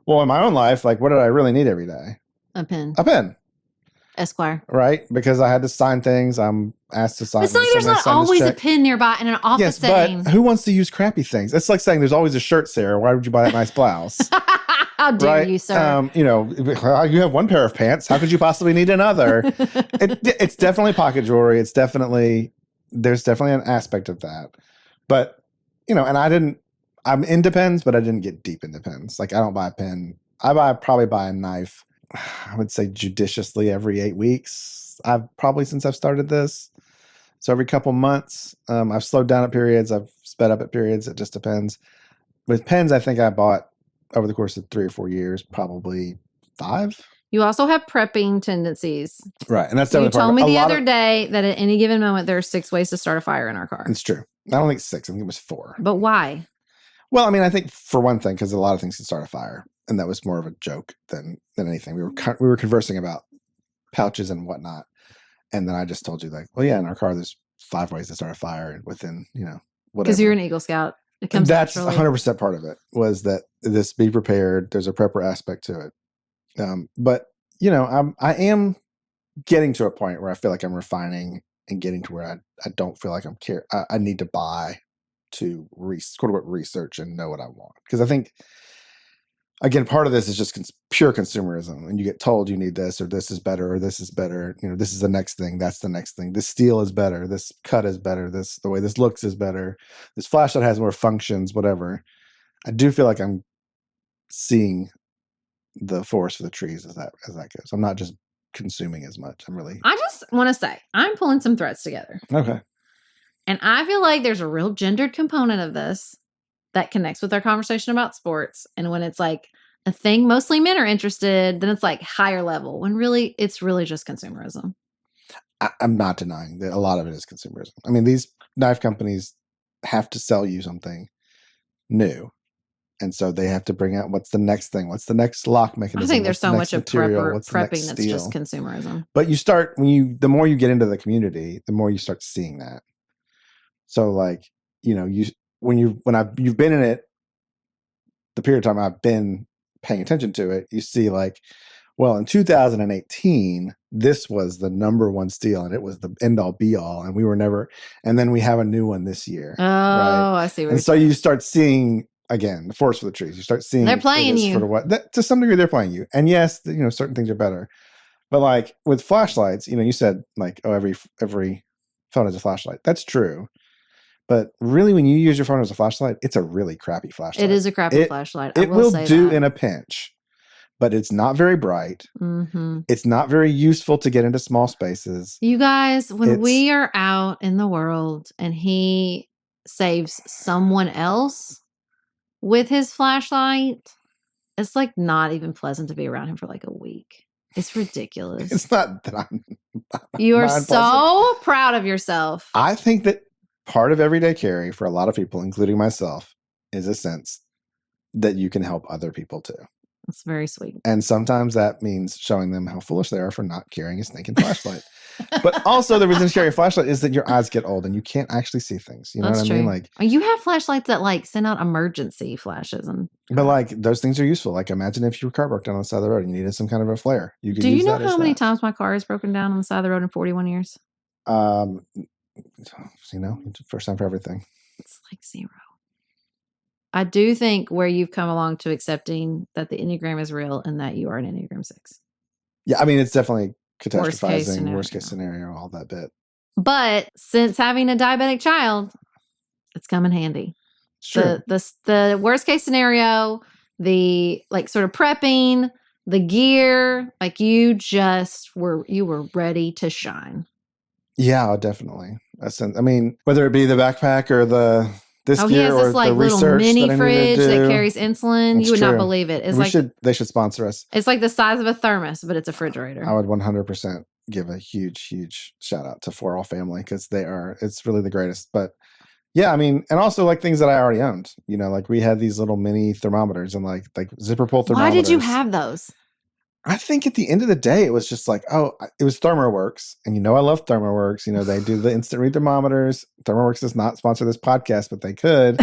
Well, in my own life, like what did I really need every day? A pen. A pen. Esquire. Right? Because I had to sign things. I'm asked to sign. It's like there's not always a pen nearby in an office setting. But who wants to use crappy things? It's like saying there's always a shirt, Sarah. Why would you buy that nice blouse? How dare you, sir? You have one pair of pants. How could you possibly need another? It's definitely pocket jewelry. There's definitely an aspect of that. But, I'm into pens, but I didn't get deep into pens. Like I don't buy a pen. Probably buy a knife. I would say judiciously every 8 weeks. Since I've started this. So every couple months, I've slowed down at periods. I've sped up at periods. It just depends. With pens, I think I bought over the course of 3 or 4 years, probably 5. You also have prepping tendencies. Right. And that's you definitely told me the other day that at any given moment, there are 6 ways to start a fire in our car. It's true. I don't think 6. I think it was 4. But why? Well, I mean, I think for one thing, because a lot of things can start a fire. And that was more of a joke than anything. We were conversing about pouches and whatnot. And then I just told you like, well, yeah, in our car, there's 5 ways to start a fire within, whatever. Because you're an Eagle Scout. It comes That's naturally. 100% part of it was that this be prepared. There's a prepper aspect to it. But, I am getting to a point where I feel like I'm refining and getting to where I don't feel like I need to buy to quote unquote research and know what I want. Because I think, again, part of this is just pure consumerism. And you get told you need this or this is better or this is better. This is the next thing. That's the next thing. This steel is better. This cut is better. The way this looks is better. This flashlight has more functions, whatever. I do feel like I'm seeing the forest for the trees as that goes. I'm not just consuming as much. I just want to say, I'm pulling some threads together. Okay. And I feel like there's a real gendered component of this that connects with our conversation about sports. And when it's like a thing mostly men are interested, then it's like higher level, when really it's really just consumerism. I'm not denying that a lot of it is consumerism. I mean, these knife companies have to sell you something new. And so they have to bring out what's the next thing, what's the next lock mechanism. I think there's so much of prepping that's steel. just consumerism. But the more you get into the community, the more you start seeing that. So like, you've been in it, the period of time I've been paying attention to it, you see like, well, in 2018, this was the number one steel and it was the end all be all. And we were never, and then we have a new one this year. Oh, right? I see. And so you start seeing, again, the forest for the trees. You start seeing they're playing you. To some degree, they're playing you. And yes, certain things are better. But like with flashlights, you said like, oh, every phone has a flashlight. That's true. But really, when you use your phone as a flashlight, it's a really crappy flashlight. It is a crappy flashlight. It will do in a pinch, but it's not very bright. Mm-hmm. It's not very useful to get into small spaces. You guys, when we are out in the world and he saves someone else with his flashlight, it's like not even pleasant to be around him for like a week. It's ridiculous. It's not that I'm You are so proud of yourself. I think that part of everyday carry for a lot of people, including myself, is a sense that you can help other people too. That's very sweet. And sometimes that means showing them how foolish they are for not carrying a stinking flashlight. But also the reason to carry a flashlight is that your eyes get old and you can't actually see things. You know what I mean? Like, you have flashlights that like send out emergency flashes, but like those things are useful. Like imagine if your car broke down on the side of the road and you needed some kind of a flare. You could Do use you know that how many times my car has broken down on the side of the road in 41 years? First time for everything. It's like 0. I do think where you've come along to accepting that the Enneagram is real and that you are an Enneagram 6. Yeah, I mean, it's definitely catastrophizing, worst case scenario, all that bit. But since having a diabetic child, it's come in handy. Sure. The worst case scenario, the like sort of prepping, the gear, like you were ready to shine. Yeah, definitely. I mean, whether it be the backpack or this he has this like little mini fridge that carries insulin. You would not believe it. It's they should sponsor us. It's like the size of a thermos, but it's a refrigerator. I would 100% give a huge shout out to For All Family because it's really the greatest. But yeah, I mean, and also like things that I already owned. You know, like we had these little mini thermometers and like zipper pull thermometers. Why did you have those? I think at the end of the day, it was just like, it was ThermoWorks. And I love ThermoWorks. They do the instant read thermometers. ThermoWorks does not sponsor this podcast, but they could.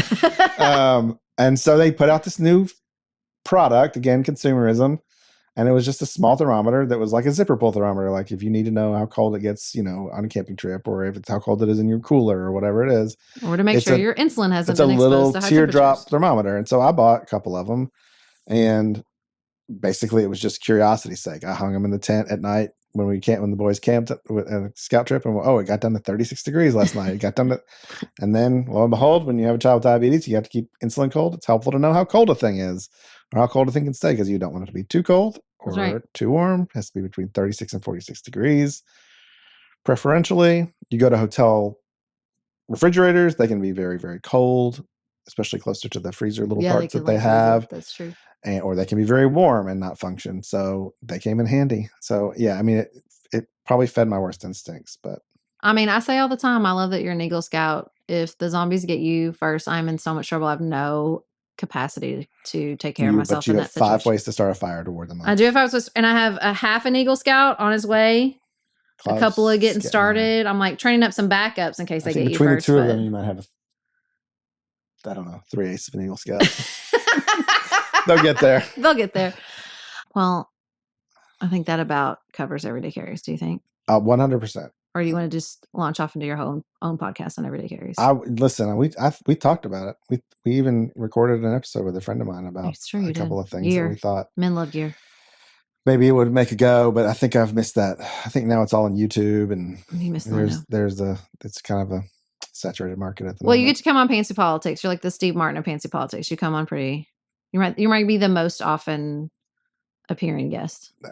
And so they put out this new product, again, consumerism. And it was just a small thermometer that was like a zipper pull thermometer. Like if you need to know how cold it gets, on a camping trip, or if it's how cold it is in your cooler or whatever it is. Or to make sure your insulin hasn't been exposed to high temperatures. It's a little teardrop thermometer. And so I bought a couple of them. And basically, it was just curiosity's sake. I hung them in the tent at night when the boys camped at a scout trip, and it got down to 36 degrees last night. It got down to, and then lo and behold, when you have a child with diabetes, you have to keep insulin cold. It's helpful to know how cold a thing is, or how cold a thing can stay, because you don't want it to be too cold or too warm. It has to be between 36 and 46 degrees. Preferentially, you go to hotel refrigerators; they can be very, very cold, especially closer to the freezer little parts that they have. That's true. Or they can be very warm and not function. So they came in handy. So yeah, I mean, it probably fed my worst instincts, but. I mean, I say all the time, I love that you're an Eagle Scout. If the zombies get you first, I'm in so much trouble. I have no capacity to take care of myself in that situation. But you have 5 ways to start a fire to ward them off. I do have 5 ways, and I have a half an Eagle Scout on his way. A couple of getting started. I'm like training up some backups in case they get you first. Between the two of them, you might have, 3/8 of an Eagle Scout. They'll get there. They'll get there. Well, I think that about covers everyday carries. Do you think? 100%. Or do you want to just launch off into your own podcast on everyday carries? Listen, we talked about it. We even recorded an episode with a friend of mine about a couple of things that we thought. Men love gear. Maybe it would make a go, but I think I've missed that. I think now it's all on YouTube, and you missed it's kind of a saturated market at the moment. Well, you get to come on Pantsuit Politics. You're like the Steve Martin of Pantsuit Politics. You come on pretty. You might be the most often appearing guest. I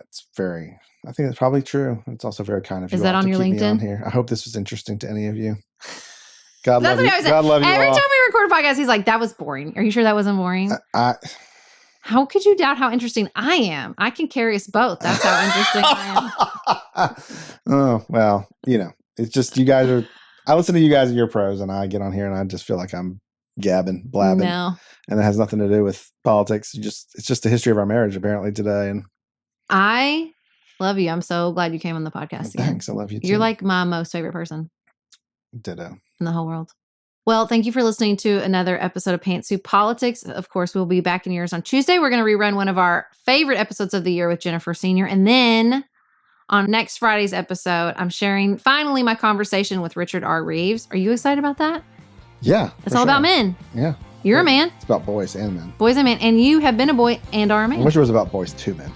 think that's probably true. It's also very kind of you. Is that on your LinkedIn? On here. I hope this was interesting to any of you. God love you. God love you. Every time we record a podcast, he's like, "That was boring." Are you sure that wasn't boring? How could you doubt how interesting I am? I can carry us both. That's how interesting I am. Oh well, it's just you guys are. I listen to you guys and your pros, and I get on here and I just feel like I'm blabbing. No. And it has nothing to do with politics. It's just the history of our marriage apparently today. And I love you. I'm so glad you came on the podcast again. Thanks. I love you too. You're like my most favorite person. Ditto. In the whole world. Well, thank you for listening to another episode of Pantsuit Politics. Of course, we'll be back in yours on Tuesday. We're going to rerun one of our favorite episodes of the year with Jennifer Senior. And then on next Friday's episode, I'm sharing finally my conversation with Richard R. Reeves. Are you excited about that? Yeah. It's all about men. Yeah. You're a man. It's about boys and men. Boys and men. And you have been a boy and are a man. I wish it was about boys to men.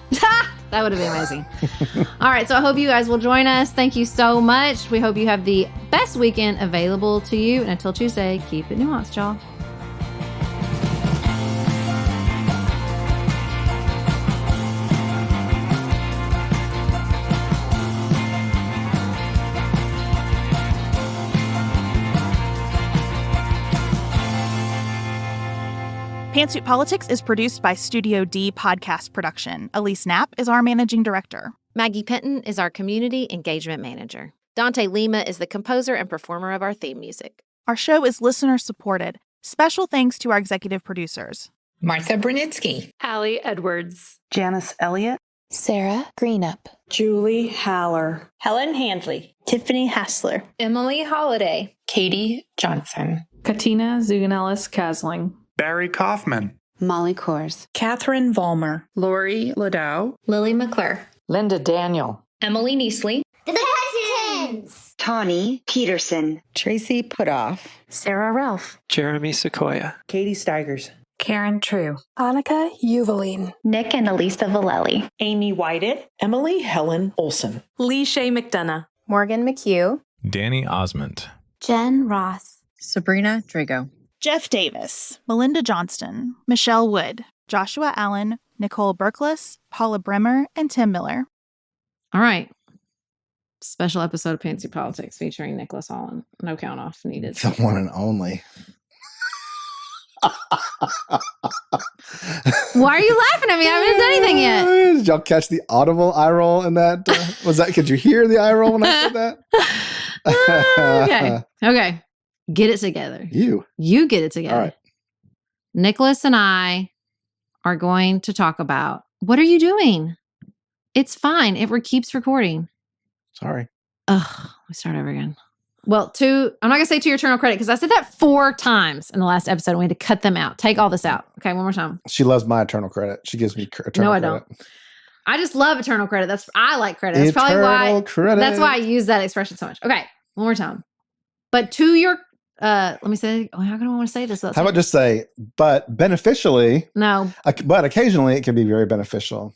That would have been amazing. All right. So I hope you guys will join us. Thank you so much. We hope you have the best weekend available to you. And until Tuesday, keep it nuanced, y'all. Pantsuit Politics is produced by Studio D Podcast Production. Elise Knapp is our managing director. Maggie Penton is our community engagement manager. Dante Lima is the composer and performer of our theme music. Our show is listener supported. Special thanks to our executive producers: Martha Brunitsky, Allie Edwards, Janice Elliott, Sarah Greenup, Julie Haller, Helen Handley, Tiffany Hassler, Emily Holiday, Katie Johnson, Katina Zuganellis-Kasling, Barry Kaufman, Molly Kors, Catherine Vollmer, Lori Ladow, Lily McClure, Linda Daniel, Emily Neasley, The Hutchins, Tawny Peterson, Tracy Putoff, Sarah Ralph, Jeremy Sequoia, Katie Steigers, Karen True, Annika Uvaline, Nick and Elisa Valelli, Amy Whited, Emily Helen Olson, Lee Shea McDonough, Morgan McHugh, Danny Osmond, Jen Ross, Sabrina Drago, Jeff Davis, Melinda Johnston, Michelle Wood, Joshua Allen, Nicole Berkless, Paula Bremer, and Tim Miller. All right. Special episode of Pantsuit Politics featuring Nicholas Holland. No count off needed. The one and only. Why are you laughing at me? I haven't done anything yet. Did y'all catch the audible eye roll in that? Could you hear the eye roll when I said that? Okay. Get it together. You get it together. All right. Nicholas and I are going to talk about, what are you doing? It's fine. It keeps recording. Sorry. Ugh, we start over again. Well, I'm not going to say to your eternal credit because I said that 4 times in the last episode. And we had to cut them out. Take all this out. Okay, one more time. She loves my eternal credit. She gives me eternal credit. No, I don't. I just love eternal credit. I like credit. That's probably why. Credit. That's why I use that expression so much. Okay, one more time. But to your, let me say, how can I want to say this? How about just say, but beneficially? No. But occasionally it can be very beneficial.